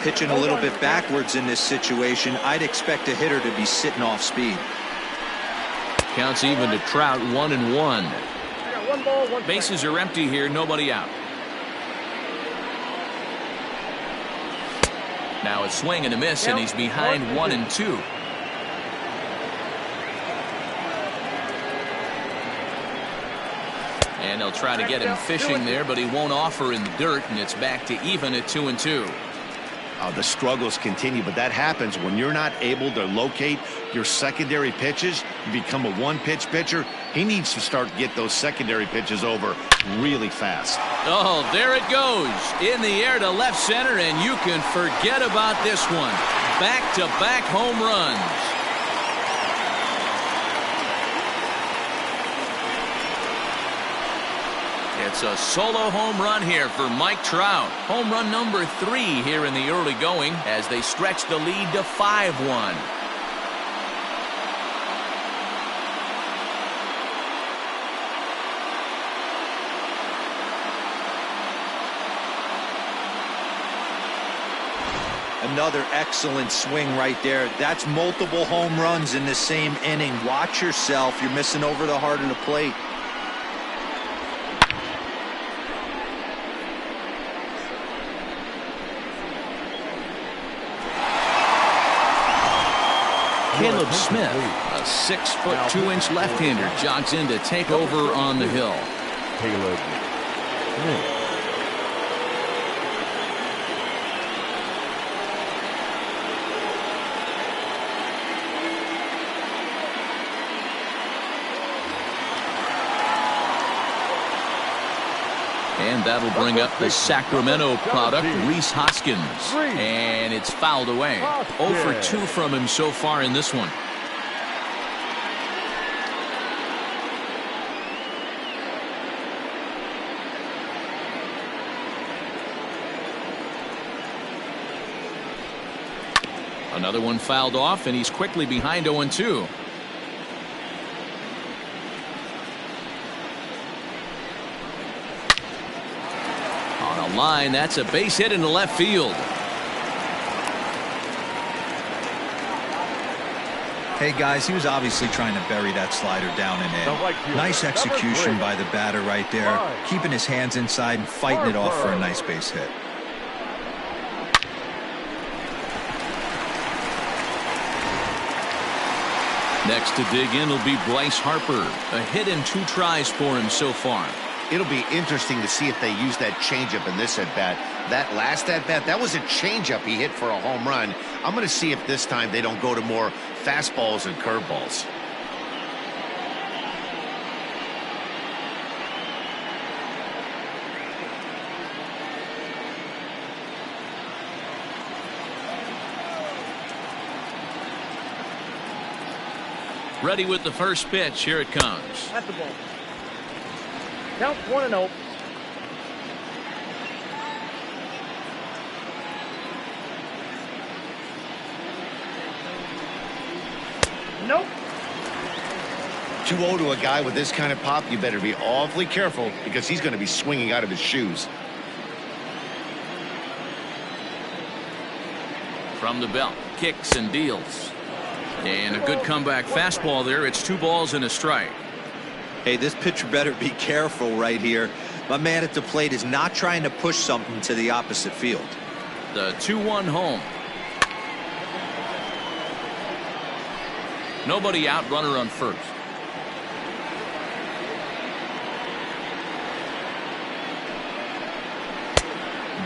Pitching a little bit backwards in this situation, I'd expect a hitter to be sitting off speed. Counts even to Trout, 1-1. One ball, one Bases are empty here, nobody out. Now a swing and a miss, and he's behind 1-2. And they'll try to get him fishing there, but he won't offer in the dirt, and it's back to even at 2-2. The struggles continue, but that happens when you're not able to locate your secondary pitches. You become a one-pitch pitcher. He needs to start to get those secondary pitches over really fast. Oh, there it goes. In the air to left center, and you can forget about this one. Back-to-back home runs. It's a solo home run here for Mike Trout. Home run number 3 here in the early going as they stretch the lead to 5-1. Another excellent swing right there. That's multiple home runs in the same inning. Watch yourself. You're missing over the heart of the plate. Caleb Smith, a 6'2" left-hander, jogs in to take over on the hill. Caleb Smith. And that'll bring up the Sacramento product, Rhys Hoskins. And it's fouled away. 0 for 2 from him so far in this one. Another one fouled off, and he's quickly behind 0-2. Line, that's a base hit into left field. Hey guys, he was obviously trying to bury that slider down and in. Nice execution by the batter right there, keeping his hands inside and fighting it off for a nice base hit. Next to dig in will be Bryce Harper. A hit in 2 tries for him so far. It'll be interesting to see if they use that changeup in this at-bat. That last at-bat, that was a changeup he hit for a home run. I'm going to see if this time they don't go to more fastballs and curveballs. Ready with the first pitch. Here it comes. At the ball. Count 1-0. Nope. 2-0 to a guy with this kind of pop, you better be awfully careful because he's going to be swinging out of his shoes. From the belt, kicks and deals. And a good comeback fastball there. It's 2 balls and a strike. Hey, this pitcher better be careful right here. My man at the plate is not trying to push something to the opposite field. The 2-1 home. Nobody out, runner on first.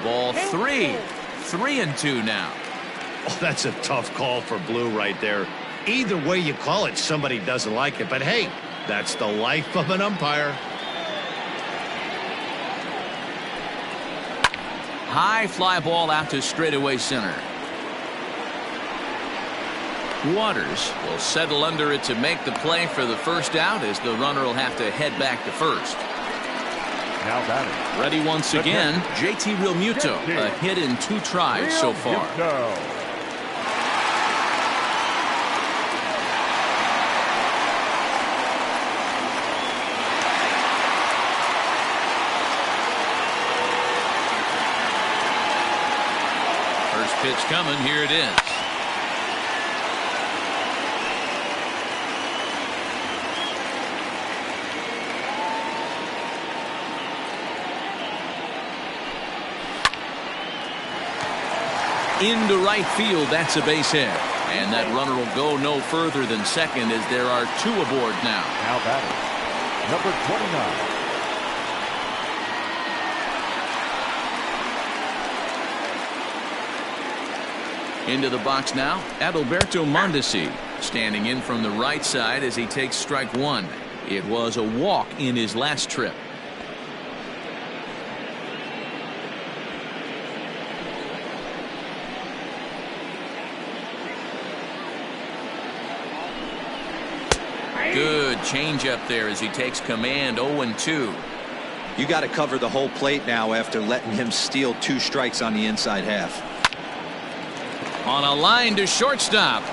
Ball 3. 3-2 now. Oh, that's a tough call for Blue right there. Either way you call it, somebody doesn't like it. But hey, that's the life of an umpire. High fly ball out to straightaway center. Waters will settle under it to make the play for the first out, as the runner will have to head back to first. Now batting. Ready once again, JT Realmuto. A hit in 2 tries so far. First pitch coming. Here it is. Into right field. That's a base hit. And that runner will go no further than second, as there are 2 aboard now. Now batting. Number 29. Into the box now, Adalberto Mondesi, standing in from the right side as he takes strike 1. It was a walk in his last trip. Good changeup there as he takes command. 0-2. You got to cover the whole plate now after letting him steal 2 strikes on the inside half. On a line to shortstop.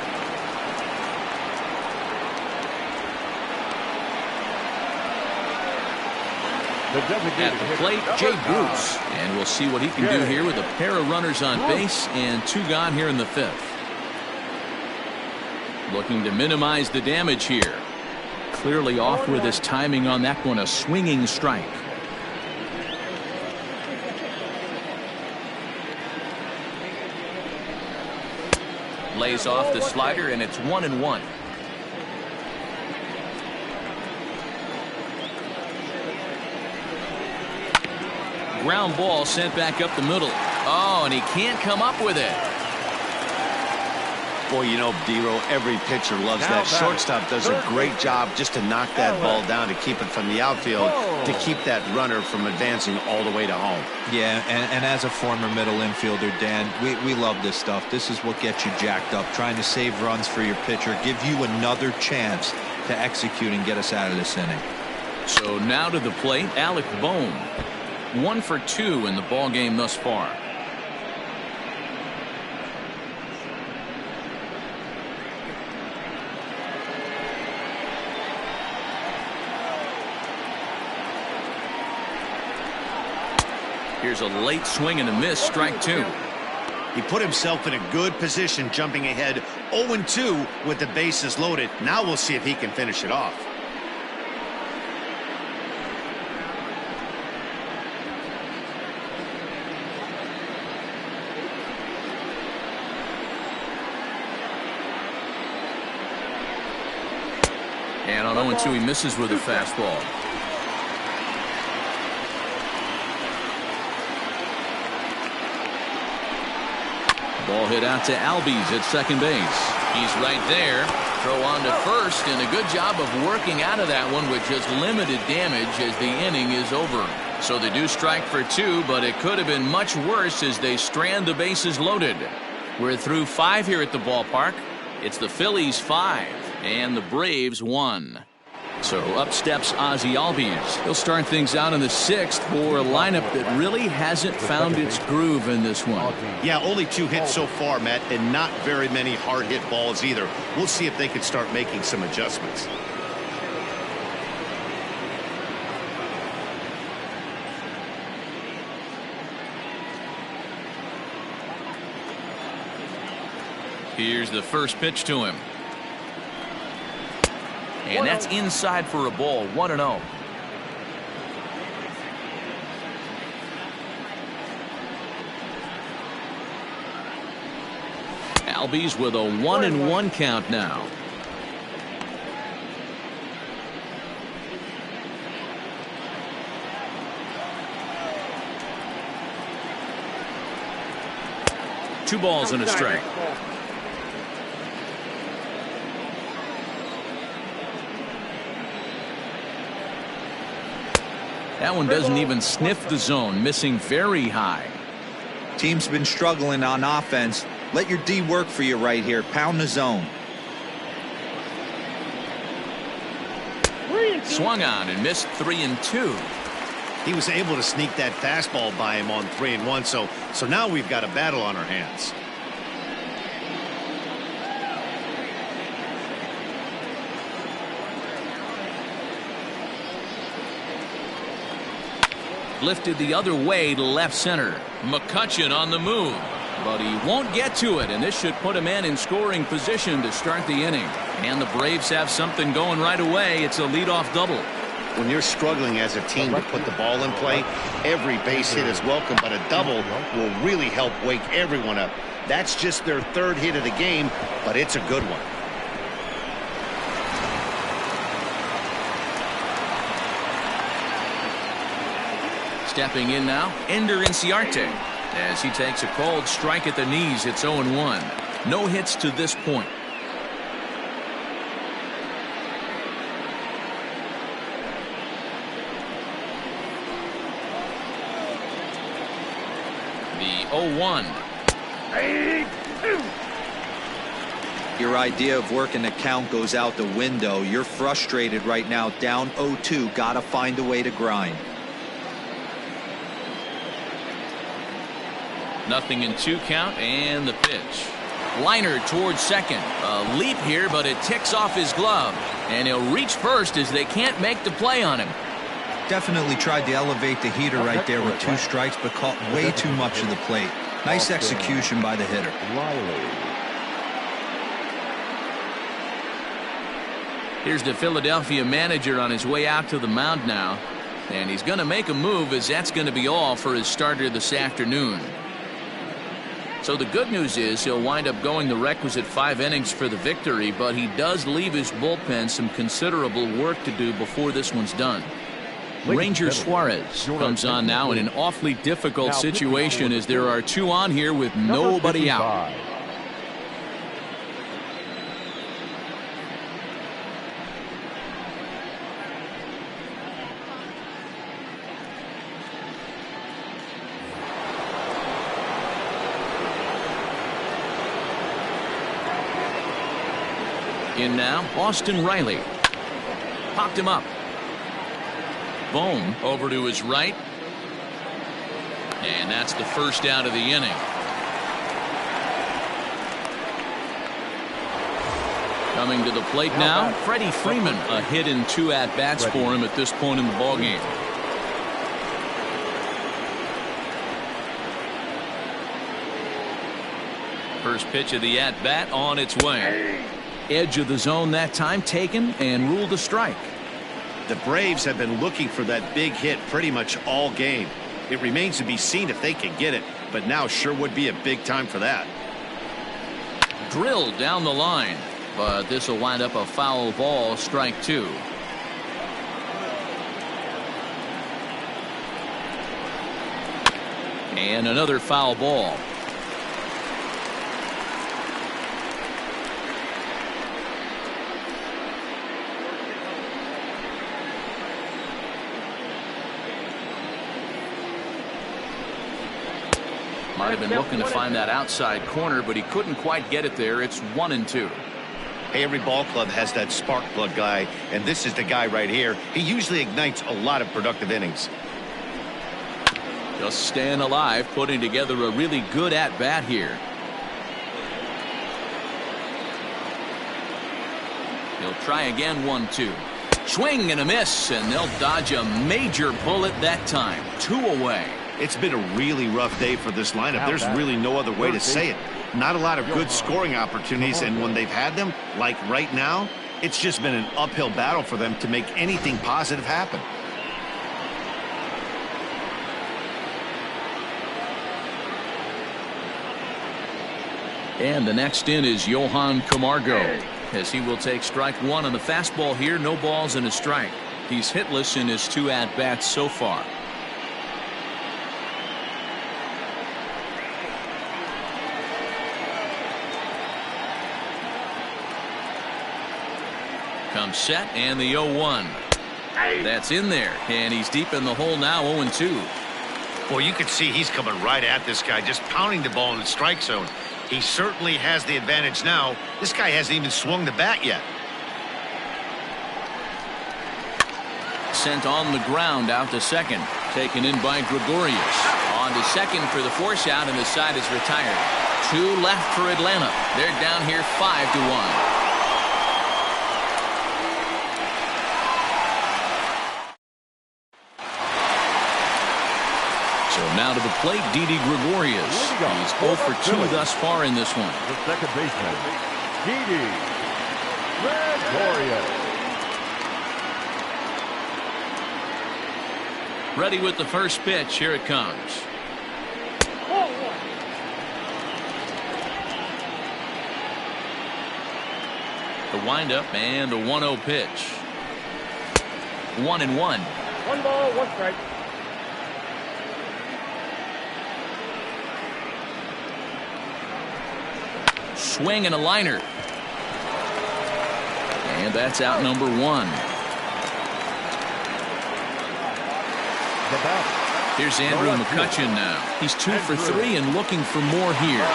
At the plate, Jay Bruce. And we'll see what he can do here with a pair of runners on base and 2 gone here in the 5th. Looking to minimize the damage here. Clearly off with his timing on that one. A swinging strike. Lays off the slider, and it's 1-1. Ground ball sent back up the middle. Oh, and he can't come up with it. Boy, you know, D-Row, every pitcher loves that. Shortstop does a great job just to knock that ball down, to keep it from the outfield, to keep that runner from advancing all the way to home. Yeah, and as a former middle infielder, Dan, we love this stuff. This is what gets you jacked up, trying to save runs for your pitcher, give you another chance to execute and get us out of this inning. So now to the plate, Alec Bohm. 1 for 2 in the ball game thus far. Here's a late swing and a miss. Strike 2. He put himself in a good position, jumping ahead 0-2 with the bases loaded. Now we'll see if he can finish it off. And on 0-2, he misses with a fastball. Ball hit out to Albies at second base. He's right there. Throw on to first, and a good job of working out of that one with just limited damage as the inning is over. So they do strike for 2, but it could have been much worse as they strand the bases loaded. We're through 5 here at the ballpark. It's the Phillies 5 and the Braves 1. So up steps Ozzie Albies. He'll start things out in the 6th for a lineup that really hasn't found its groove in this one. Yeah, only 2 hits so far, Matt, and not very many hard hit balls either. We'll see if they can start making some adjustments. Here's the first pitch to him. And that's inside for a ball. 1-0. Albies with a 1-1 count now. Two balls and a strike. That one doesn't even sniff the zone, missing very high. Team's been struggling on offense. Let your D work for you right here. Pound the zone. Swung on and missed 3-2. He was able to sneak that fastball by him on 3-1, so now we've got a battle on our hands. Lifted the other way to left center. Mccutchen on the move, but he won't get to it, and this should put a man in scoring position to start the inning. And the Braves have something going right away. It's a leadoff double. When you're struggling as a team to put the ball in play, every base hit is welcome, but a double will really help wake everyone up. That's just their 3rd hit of the game, but it's a good one. Stepping in now, Ender Inciarte. As he takes a cold strike at the knees, it's 0-1. No hits to this point. The 0-1. Your idea of working the count goes out the window. You're frustrated right now, down 0-2. Gotta find a way to grind. Nothing in 2 count, and the pitch. Liner towards second. A leap here, but it ticks off his glove. And he'll reach first as they can't make the play on him. Definitely tried to elevate the heater right there with 2 strikes, but caught way too much of the plate. Nice execution by the hitter. Reilly. Here's the Philadelphia manager on his way out to the mound now. And he's going to make a move, as that's going to be all for his starter this afternoon. So the good news is he'll wind up going the requisite 5 innings for the victory, but he does leave his bullpen some considerable work to do before this one's done. Ranger Suarez comes on now in an awfully difficult situation as there are 2 on here with nobody out. In now, Austin Reilly. Popped him up. Bohm over to his right. And that's the first out of the inning. Coming to the plate now, Freddie Freeman. A hit in 2 at-bats for him at this point in the ballgame. First pitch of the at-bat on its way. Edge of the zone that time taken and ruled a strike. The Braves have been looking for that big hit pretty much all game. It remains to be seen if they can get it, but now sure would be a big time for that. Drilled down the line. but this will wind up a foul ball, strike 2. And another foul ball. Might have been looking to find that outside corner, but he couldn't quite get it there. It's 1-2. Hey, every ball club has that spark plug guy, and this is the guy right here. He usually ignites a lot of productive innings. Just staying alive, putting together a really good at-bat here. He'll try again, 1-2. Swing and a miss, and they'll dodge a major bullet that time. 2 away. It's been a really rough day for this lineup. There's really no other way to say it. Not a lot of good scoring opportunities, and when they've had them, like right now, it's just been an uphill battle for them to make anything positive happen. And the next in is Johan Camargo, as he will take strike 1 on the fastball here. No balls and a strike. He's hitless in his 2 at-bats so far. Comes set, and the 0-1. That's in there, and he's deep in the hole now, 0-2. Well, you can see he's coming right at this guy, just pounding the ball in the strike zone. He certainly has the advantage now. This guy hasn't even swung the bat yet. Sent on the ground out to second. Taken in by Gregorius. On to second for the force out, and the side is retired. 2 left for Atlanta. They're down here 5-1. So now to the plate, Didi Gregorius. He's 0 for 2 thus far in this one. The second baseman, Didi Gregorius. Ready with the first pitch. Here it comes. The windup and a 1-0 pitch. 1-1. 1 ball, 1 strike. Swing and a liner. And that's out number 1. Here's Andrew Mccutchen now. He's 2 for 3 and looking for more here.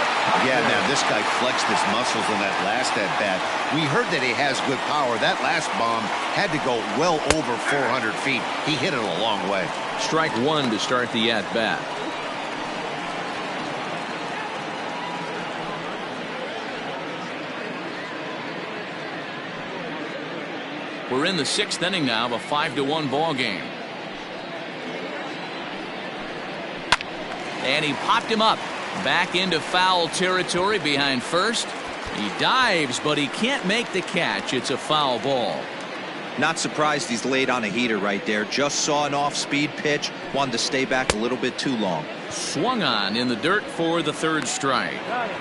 Yeah, man, this guy flexed his muscles on that last at-bat. We heard that he has good power. That last bomb had to go well over 400 feet. He hit it a long way. Strike 1 to start the at-bat. We're in the 6th inning now of a 5-1 ball game. And he popped him up. Back into foul territory behind first. He dives, but he can't make the catch. It's a foul ball. Not surprised he's laid on a heater right there. Just saw an off-speed pitch. Wanted to stay back a little bit too long. Swung on in the dirt for the 3rd strike.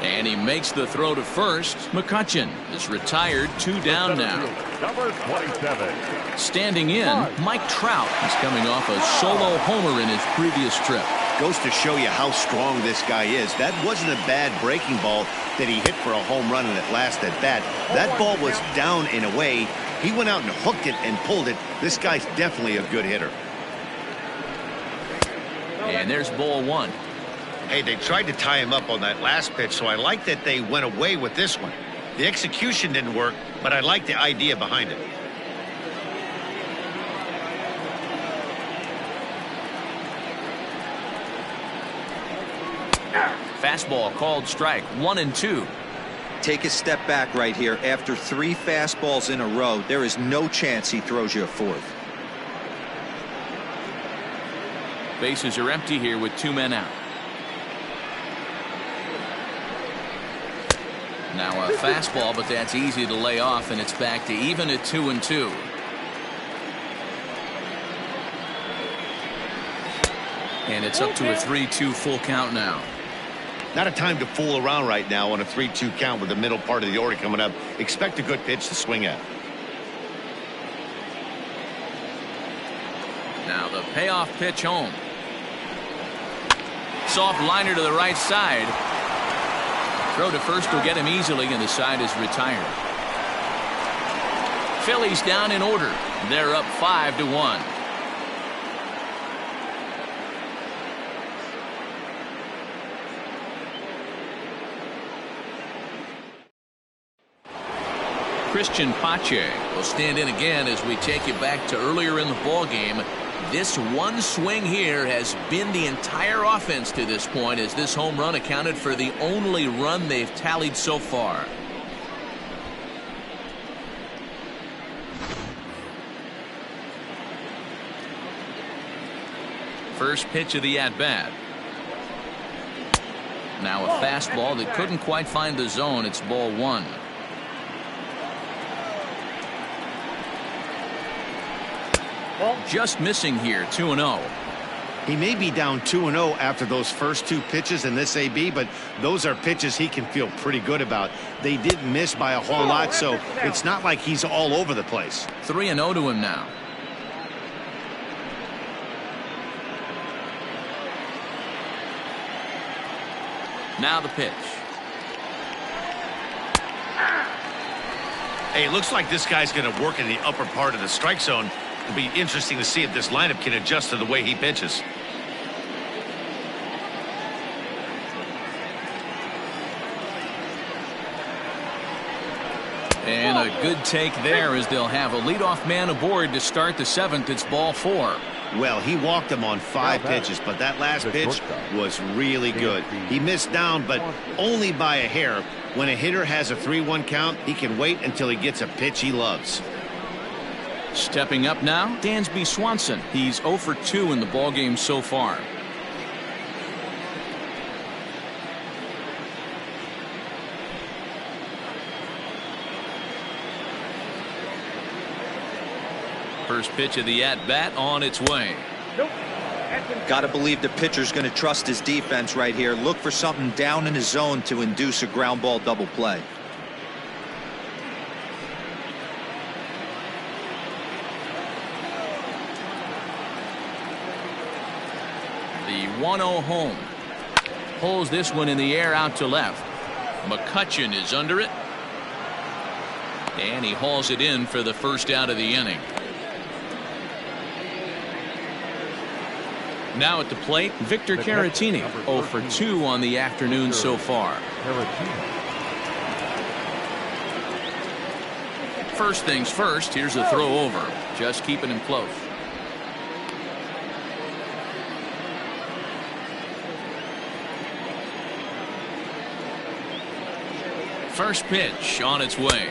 And he makes the throw to first. Mccutchen is retired. 2 down now. Number 27. Standing in, Mike Trout is coming off a solo homer in his previous trip. Goes to show you how strong this guy is. That wasn't a bad breaking ball that he hit for a home run in that last at bat. That ball was down and away. He went out and hooked it and pulled it. This guy's definitely a good hitter. And there's ball 1. Hey, they tried to tie him up on that last pitch, so I like that they went away with this one. The execution didn't work, but I like the idea behind it. Fastball called strike. 1-2. Take a step back right here. After 3 fastballs in a row, there is no chance he throws you a 4th. Bases are empty here with 2 men out. Now a fastball, but that's easy to lay off, and it's back to even at 2-2. And it's up to a 3-2 full count now. Not a time to fool around right now on a 3-2 count with the middle part of the order coming up. Expect a good pitch to swing at. Now the payoff pitch home. Soft liner to the right side. Throw to first will get him easily, and the side is retired. Phillies down in order. They're up 5-1. Christian Pache will stand in again as we take you back to earlier in the ball game. This one swing here has been the entire offense to this point, as this home run accounted for the only run they've tallied so far. First pitch of the at-bat. Now a fastball that couldn't quite find the zone. It's ball one. Just missing here, 2-0. He may be down 2-0 after those first two pitches in this AB, but those are pitches he can feel pretty good about. They didn't miss by a whole lot, so it's not like he's all over the place. 3-0 to him now. Now the pitch. Hey, looks like this guy's going to work in the upper part of the strike zone. It'll be interesting to see if this lineup can adjust to the way he pitches. And a good take there, as they'll have a leadoff man aboard to start the seventh. It's ball four. Well, he walked him on 5 pitches, but that last pitch was really good. He missed down, but only by a hair. When a hitter has a 3-1 count, he can wait until he gets a pitch he loves. Stepping up now, Dansby Swanson. He's 0 for 2 in the ballgame so far. First pitch of the at-bat on its way. Got to believe the pitcher's going to trust his defense right here. Look for something down in his zone to induce a ground ball double play. The 1-0 home. Pulls this one in the air out to left. Mccutchen is under it. And he hauls it in for the first out of the inning. Now at the plate, Victor Caratini, 0 for 2 on the afternoon so far. First things first, here's a throw over. Just keeping him close. First pitch on its way.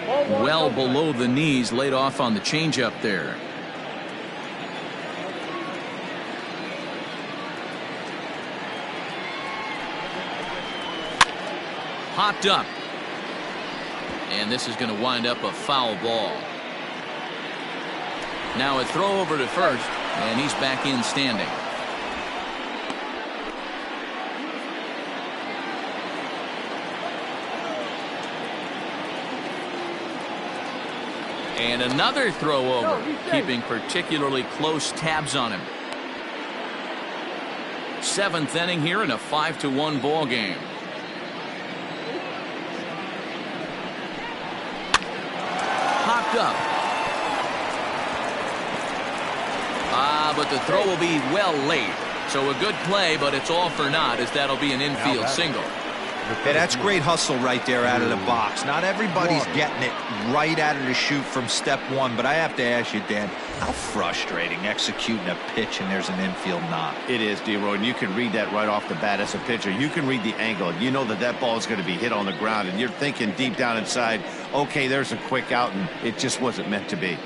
Well below the knees, laid off on the changeup there. Popped up. And this is going to wind up a foul ball. Now a throw over to first, and he's back in standing. And another throw over, keeping particularly close tabs on him. Seventh inning here in a 5-1 ball game. Popped up. But the throw will be well late. So a good play, but it's all for naught, as that'll be an infield single. Yeah, that's great hustle right there out of the box. Not everybody's getting it right out of the chute from step one, but I have to ask you, Dan, how frustrating executing a pitch and there's an infield knock. It is, D-Roy, and you can read that right off the bat as a pitcher. You can read the angle. You know that that ball is going to be hit on the ground, and you're thinking deep down inside, okay, there's a quick out, and it just wasn't meant to be.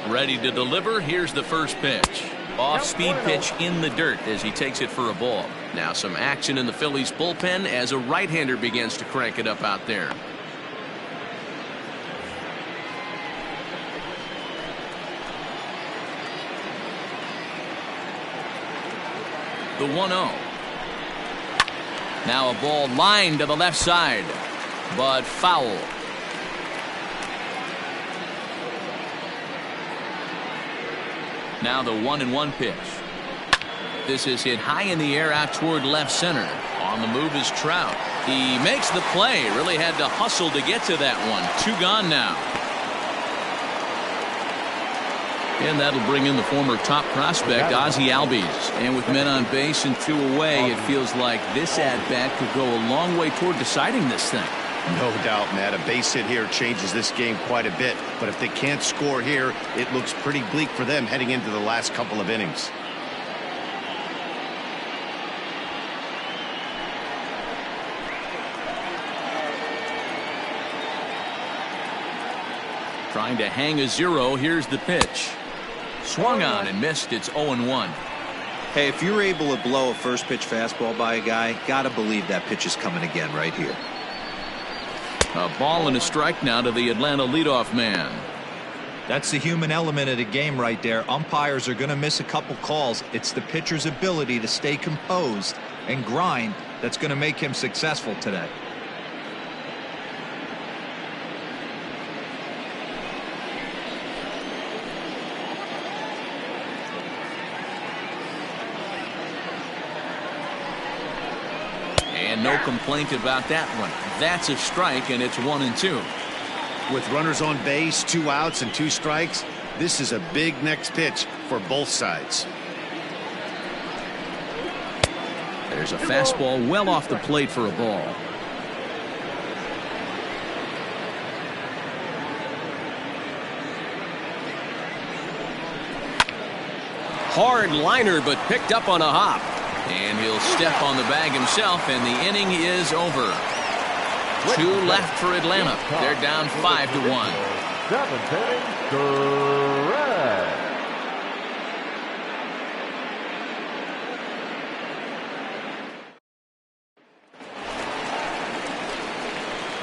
Ready to deliver. Here's the first pitch. Off-speed pitch in the dirt as he takes it for a ball. Now some action in the Phillies bullpen as a right-hander begins to crank it up out there. The 1-0. Now a ball lined to the left side, but foul. Now the 1-1 pitch. This is hit high in the air out toward left center. On the move is Trout. He makes the play. Really had to hustle to get to that one. 2 gone now. And that'll bring in the former top prospect, Ozzie Albies. And with men on base and 2 away, it feels like this at-bat could go a long way toward deciding this thing. No doubt, Matt. A base hit here changes this game quite a bit. But if they can't score here, it looks pretty bleak for them heading into the last couple of innings. Trying to hang a 0. Here's the pitch. Swung on and missed. It's 0-1. Hey, if you're able to blow a first pitch fastball by a guy, gotta believe that pitch is coming again right here. A ball and a strike now to the Atlanta leadoff man. That's the human element of the game right there. Umpires are going to miss a couple calls. It's the pitcher's ability to stay composed and grind that's going to make him successful today. And no complaint about that one. That's a strike, and it's 1-2. With runners on base, 2 outs and 2 strikes, this is a big next pitch for both sides. There's a fastball well off the plate for a ball. Hard liner, but picked up on a hop. And he'll step on the bag himself, and the inning is over. 2 left for Atlanta. They're down 5-1. 7th inning, correct.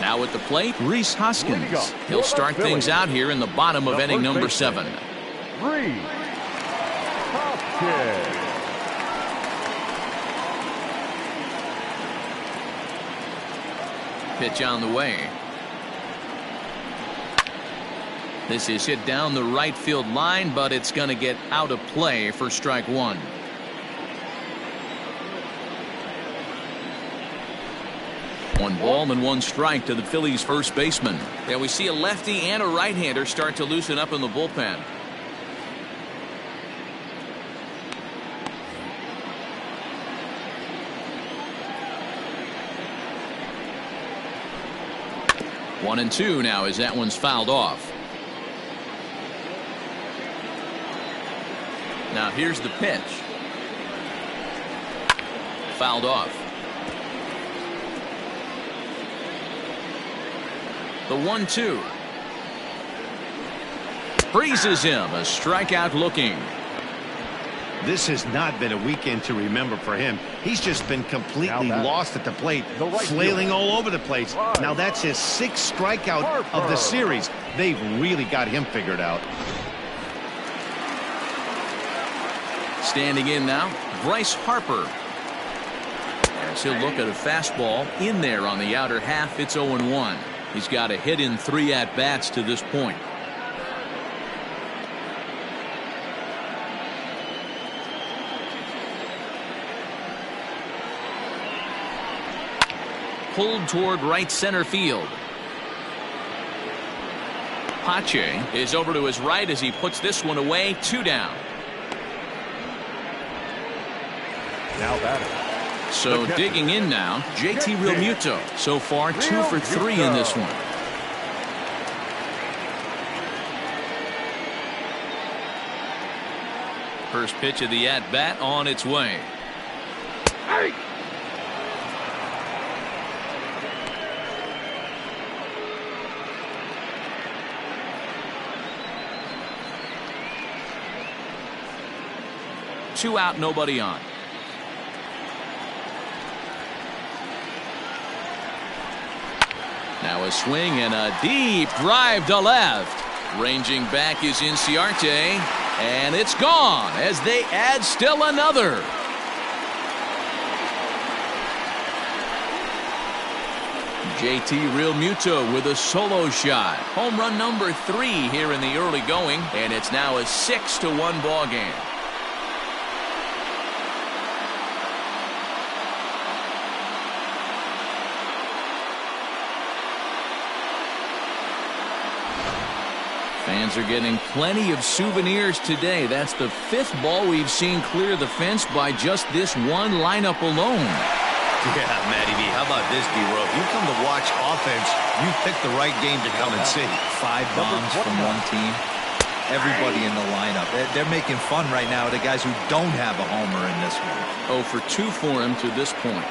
Now at the plate, Rhys Hoskins. He'll start things out here in the bottom of inning number 7. Rhys Hoskins. Pitch on the way. This is hit down the right field line, but it's going to get out of play for strike 1. One ball and 1 strike to the Phillies first baseman. Yeah, we see a lefty and a right-hander start to loosen up in the bullpen. One and 2 now as that one's fouled off. Now here's the pitch. Fouled off. The 1-2. Freezes him. A strikeout looking. This has not been a weekend to remember for him. He's just been completely lost at the plate, flailing all over the place. Now that's his 6th strikeout of the series. They've really got him figured out. Standing in now, Bryce Harper. As he'll look at a fastball in there on the outer half. It's 0-1. He's got a hit in 3 at-bats to this point. Pulled toward right center field. Pache is over to his right as he puts this one away. 2 down. Now batting. So digging in now, JT Realmuto. So far 2 for 3 in this one. First pitch of the at-bat on its way. Hey! Two out, nobody on. Now a swing and a deep drive to left. Ranging back is Inciarte, and it's gone as they add still another. JT Realmuto with a solo shot. Home run number 3 here in the early going, and it's now a 6-1 ball game. Fans are getting plenty of souvenirs today. That's the 5th ball we've seen clear the fence by just this one lineup alone. Yeah, Matty V, how about this, D-Row? If you come to watch offense, you pick the right game to come and see. 5 bombs from one team. Everybody in the lineup. They're making fun right now of the guys who don't have a homer in this one. 0 for 2 for him to this point.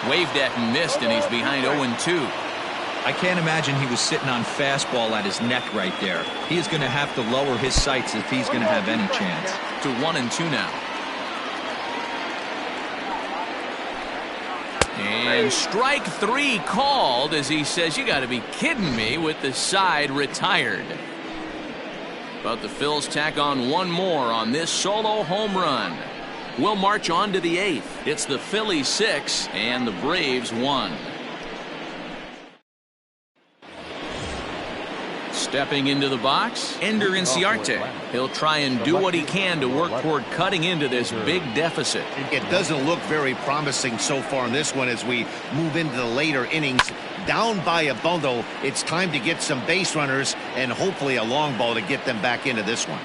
Waved at and missed, and he's behind 0-2. I can't imagine he was sitting on fastball at his neck right there. He is going to have to lower his sights if he's going to have any chance. To 1-2 now. And strike 3 called as he says, "You got to be kidding me," with the side retired. But the Phils tack on one more on this solo home run. We'll march on to the 8th. It's the Phillies 6 and the Braves 1. Stepping into the box, Ender Inciarte. He'll try and do what he can to work toward cutting into this big deficit. It doesn't look very promising so far in this one as we move into the later innings. Down by a bundle, it's time to get some base runners and hopefully a long ball to get them back into this one.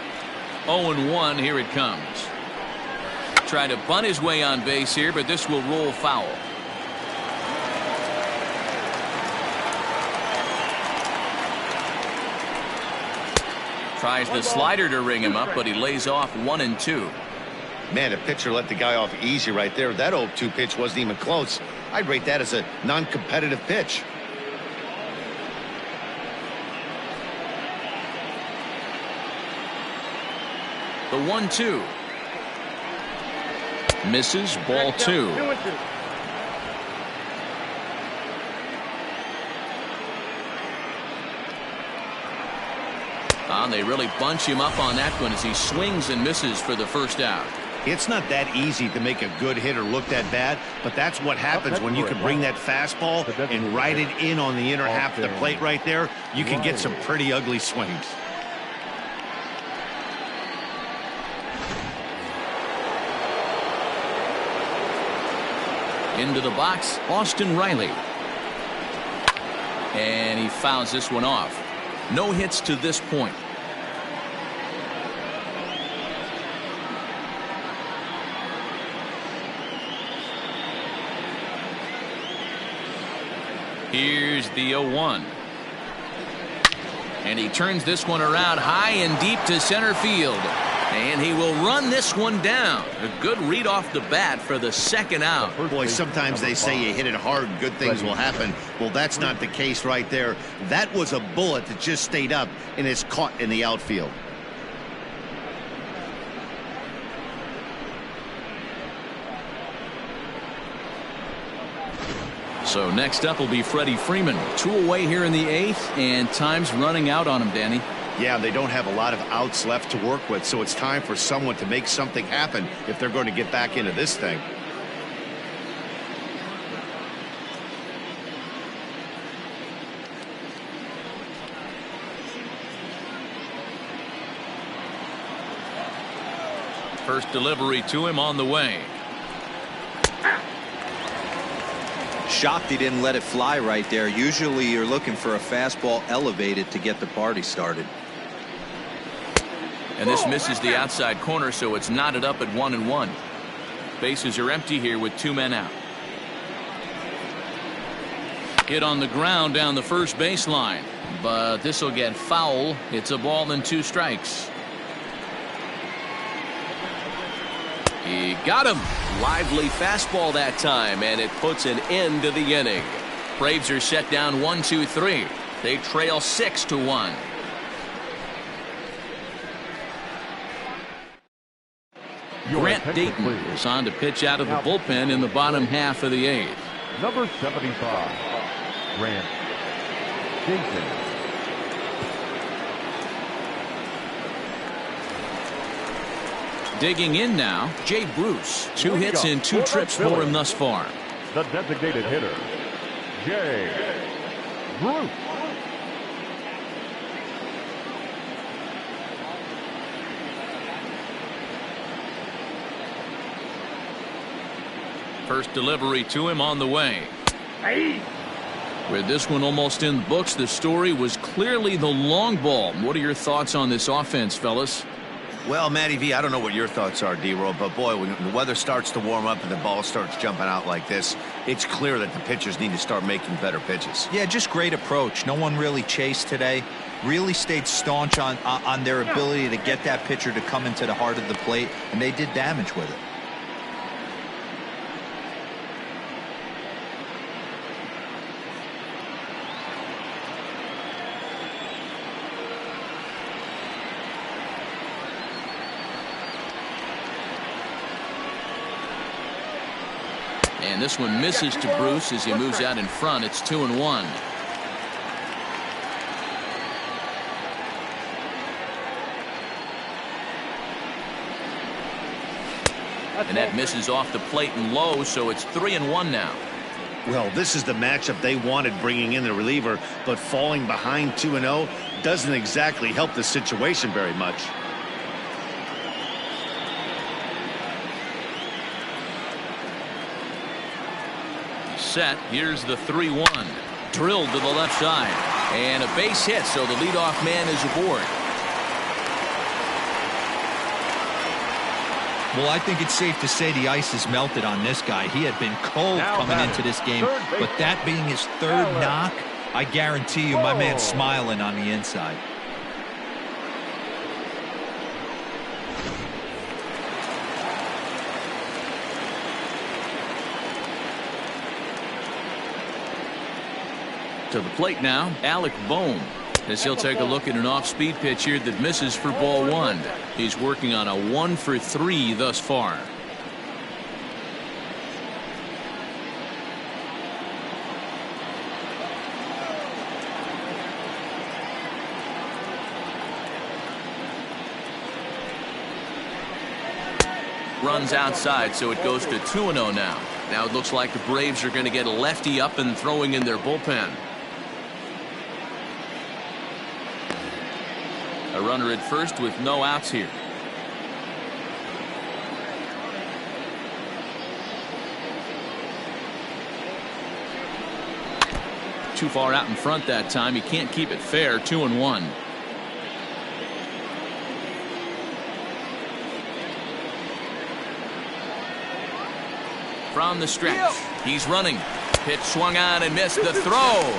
0-1, here it comes. Trying to bunt his way on base here, but this will roll foul. Tries the slider to ring him up, but he lays off 1-2. Man, the pitcher let the guy off easy right there. That 0-2 pitch wasn't even close. I'd rate that as a non-competitive pitch. The 1-2. Misses, ball 2. They really bunch him up on that one as he swings and misses for the first out. It's not that easy to make a good hitter look that bad, but that's what happens when you can bring that fastball and ride it in on the inner half of the plate right there. You can get some pretty ugly swings. Into the box, Austin Reilly. And he fouls this one off. No hits to this point. Here's the 0-1. And he turns this one around high and deep to center field. And he will run this one down. A good read off the bat for the second out. Boy, sometimes they say you hit it hard, good things will happen. Well, that's not the case right there. That was a bullet that just stayed up and is caught in the outfield. So next up will be Freddie Freeman. 2 away here in the 8th, and time's running out on him, Danny. Yeah, they don't have a lot of outs left to work with, so it's time for someone to make something happen if they're going to get back into this thing. First delivery to him on the way. Shocked he didn't let it fly right there. Usually you're looking for a fastball elevated to get the party started. And this misses the outside corner, so it's knotted up at 1-1. Bases are empty here with 2 men out. Hit on the ground down the first baseline, but this will get foul. It's a ball and 2 strikes. He got him. Lively fastball that time, and it puts an end to the inning. Braves are set down 1-2-3. They trail 6-1. Grant Dayton is on to pitch out of the bullpen in the bottom half of the 8th. Number 75, Grant Dayton. Digging in now, Jay Bruce. 2 hits and 2 trips for him thus far. The designated hitter, Jay Bruce. First delivery to him on the way. With this one almost in the books, the story was clearly the long ball. What are your thoughts on this offense, fellas? Well, Matty V, I don't know what your thoughts are, D-Roll, but boy, when the weather starts to warm up and the ball starts jumping out like this, it's clear that the pitchers need to start making better pitches. Yeah, just great approach. No one really chased today. Really stayed staunch on their ability to get that pitcher to come into the heart of the plate, and they did damage with it. And this one misses to Bruce as he moves out in front. It's 2-1. And that misses off the plate and low, so it's 3-1 now. Well, this is the matchup they wanted, bringing in the reliever, but falling behind 2-0 doesn't exactly help the situation very much. Set. Here's the 3-1. Drilled to the left side. And a base hit, so the leadoff man is aboard. Well, I think it's safe to say the ice has melted on this guy. He had been cold coming into this game, but that being his third knock, I guarantee you my man's smiling on the inside. To the plate now, Alec Bohm, as he'll take a look at an off-speed pitch here that misses for ball 1. He's working on a 1-for-3 thus far. Runs outside, so it goes to 2-0 now. Now it looks like the Braves are going to get a lefty up and throwing in their bullpen. A runner at first with no outs here. Too far out in front that time. He can't keep it fair. 2-1. From the stretch, he's running. Pitch swung on and missed. The throw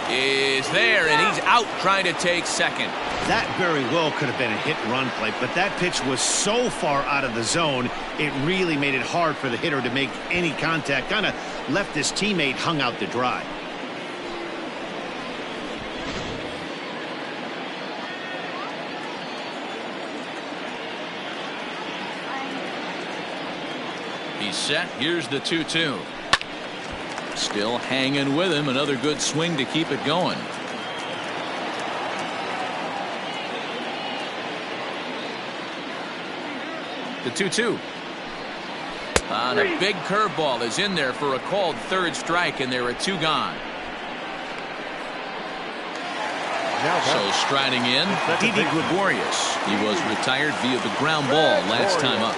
is there, and he's out trying to take second. That very well could have been a hit-and-run play, but that pitch was so far out of the zone, it really made it hard for the hitter to make any contact. Kind of left his teammate hung out to dry. He's set. Here's the 2-2. Still hanging with him. Another good swing to keep it going. The 2-2. On a big curveball is in there for a called third strike, and there are 2 gone. So striding in, Didi Gregorius. He was retired via the ground ball last time up.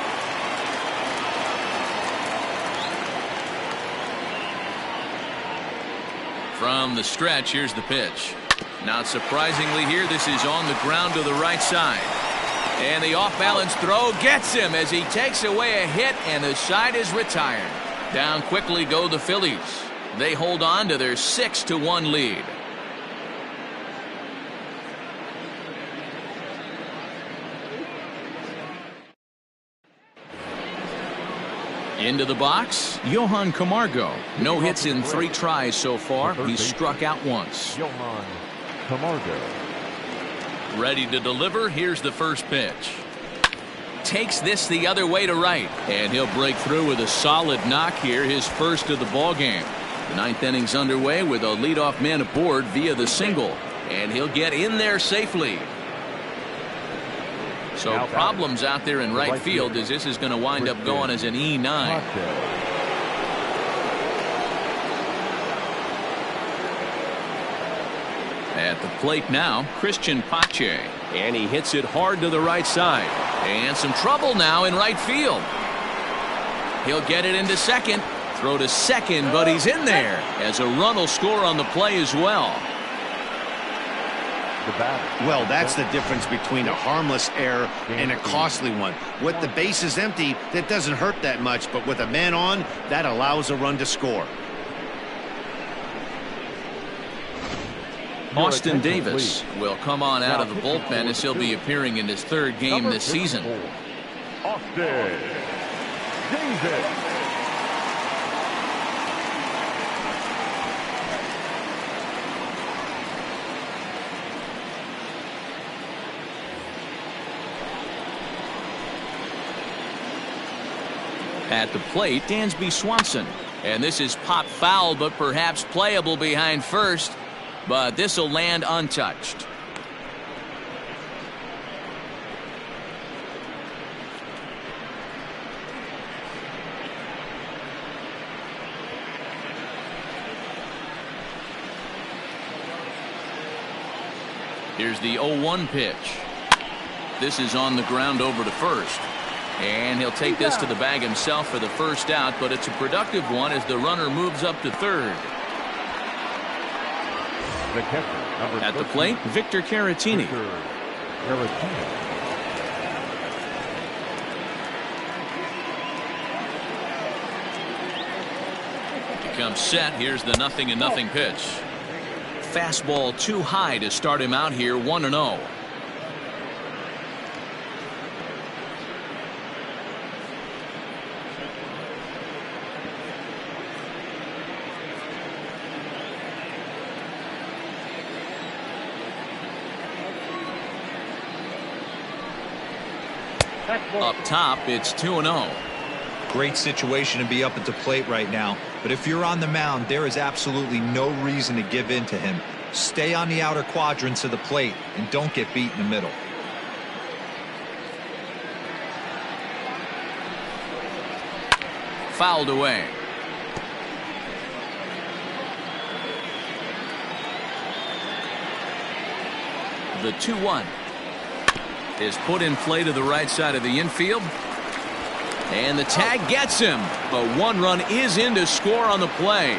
From the stretch, here's the pitch. Not surprisingly here, this is on the ground to the right side. And the off-balance throw gets him as he takes away a hit, and the side is retired. Down quickly go the Phillies. They hold on to their 6-1 lead. Into the box, Johan Camargo. No hits in 3 tries so far. He's struck out once. Johan Camargo. Ready to deliver. Here's the first pitch. Takes this the other way to right, and he'll break through with a solid knock here, his first of the ball game. The 9th inning's underway with a leadoff man aboard via the single, and he'll get in there safely. So problems out there in right field as this is going to wind up going as an E9. At the plate now, Christian Pache. And he hits it hard to the right side. And some trouble now in right field. He'll get it into second. Throw to second, but he's in there as a run will score on the play as well. Well, that's the difference between a harmless error and a costly one. With the bases empty, that doesn't hurt that much, but with a man on, that allows a run to score. Austin Davis will come on out of the bullpen as he'll be appearing in his third game this season. Austin Davis. At the plate, Dansby Swanson. And this is pop foul, but perhaps playable behind first. But this will land untouched. Here's the 0-1 pitch. This is on the ground over to first. And he'll take this to the bag himself for the first out, but it's a productive one as the runner moves up to third. At the plate, Victor Caratini. Becomes set. Here's the 0-0 pitch. Fastball too high to start him out here, 1-0. Up top, it's 2-0. Great situation to be up at the plate right now. But if you're on the mound, there is absolutely no reason to give in to him. Stay on the outer quadrants of the plate and don't get beat in the middle. Fouled away. The 2-1 is put in play to the right side of the infield. And the tag gets him. But one run is in to score on the play.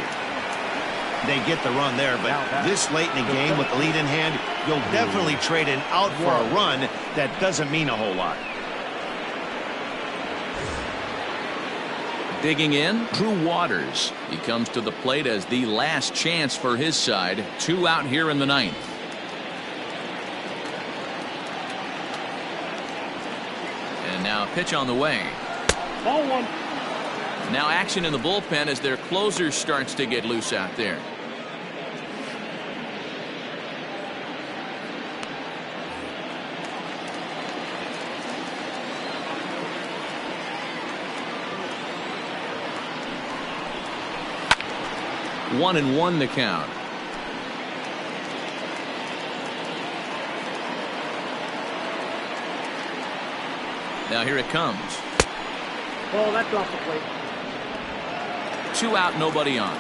They get the run there, but this late in the game with the lead in hand, you'll definitely trade an out for a run. That doesn't mean a whole lot. Digging in, Drew Waters. He comes to the plate as the last chance for his side. 2 out here in the 9th. And now a pitch on the way. Ball 1. Now action in the bullpen as their closer starts to get loose out there. One and one the count. Now here it comes. Oh, that's off the plate. 2 out, nobody on.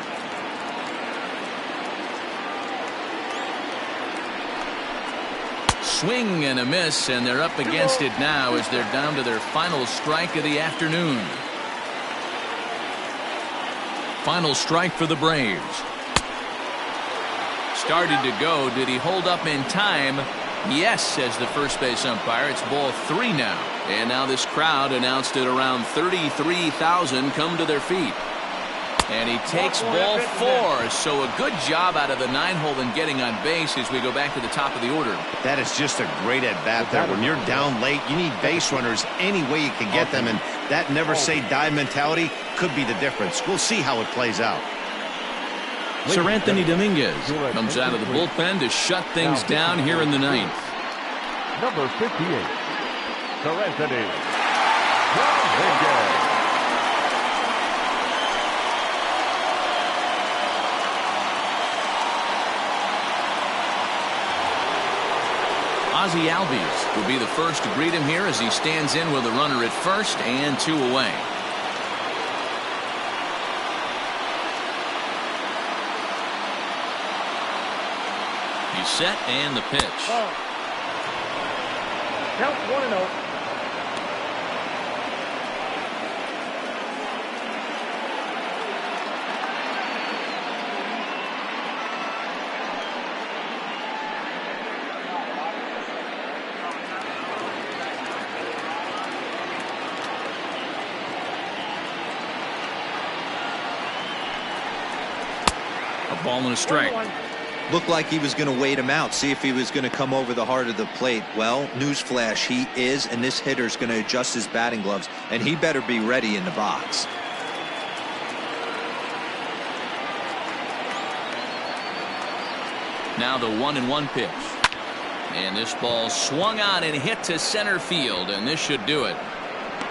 Swing and a miss, and they're up against it now as they're down to their final strike of the afternoon. Final strike for the Braves. Started to go. Did he hold up in time? Yes, says the first base umpire. It's ball 3 now. And now this crowd announced it around 33,000 come to their feet. And he takes ball 4. So a good job out of the 9-hole in getting on base as we go back to the top of the order. That is just a great at-bat there. When you're down late, you need base runners any way you can get them. And that never-say-die mentality could be the difference. We'll see how it plays out. Sir Anthony Dominguez comes out of the bullpen to shut things down here in the 9th. Number 58, Sir Anthony Dominguez. Ozzie Albies will be the first to greet him here as he stands in with a runner at first and 2 away. He's set and the pitch. Count 1-0. A ball and a strike. Looked like he was going to wait him out, see if he was going to come over the heart of the plate. Well, newsflash, he is, and this hitter's going to adjust his batting gloves, and he better be ready in the box. Now the 1-1 pitch. And this ball swung on and hit to center field, and this should do it.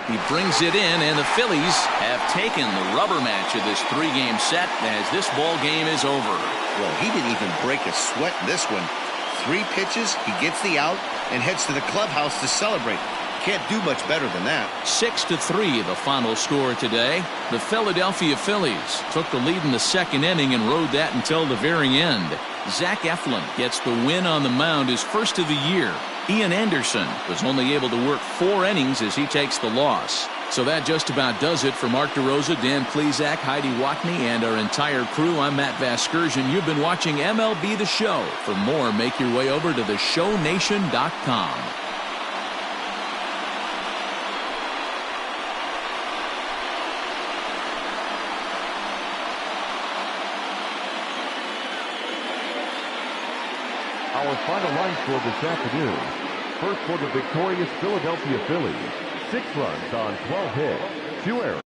He brings it in, and the Phillies have taken the rubber match of this 3-game set as this ball game is over. Well, he didn't even break a sweat in this one. 3 pitches, he gets the out and heads to the clubhouse to celebrate. Can't do much better than that. 6-3 the final score today. The Philadelphia Phillies took the lead in the 2nd inning and rode that until the very end. Zach Eflin gets the win on the mound, his first of the year. Ian Anderson was only able to work 4 innings as he takes the loss. So that just about does it for Mark DeRosa, Dan Plesac, Heidi Watney, and our entire crew. I'm Matt Vasgersian. You've been watching MLB The Show. For more, make your way over to theshownation.com. Our final line score this afternoon. First for the victorious Philadelphia Phillies. 6 runs on 12 hits, 2 errors.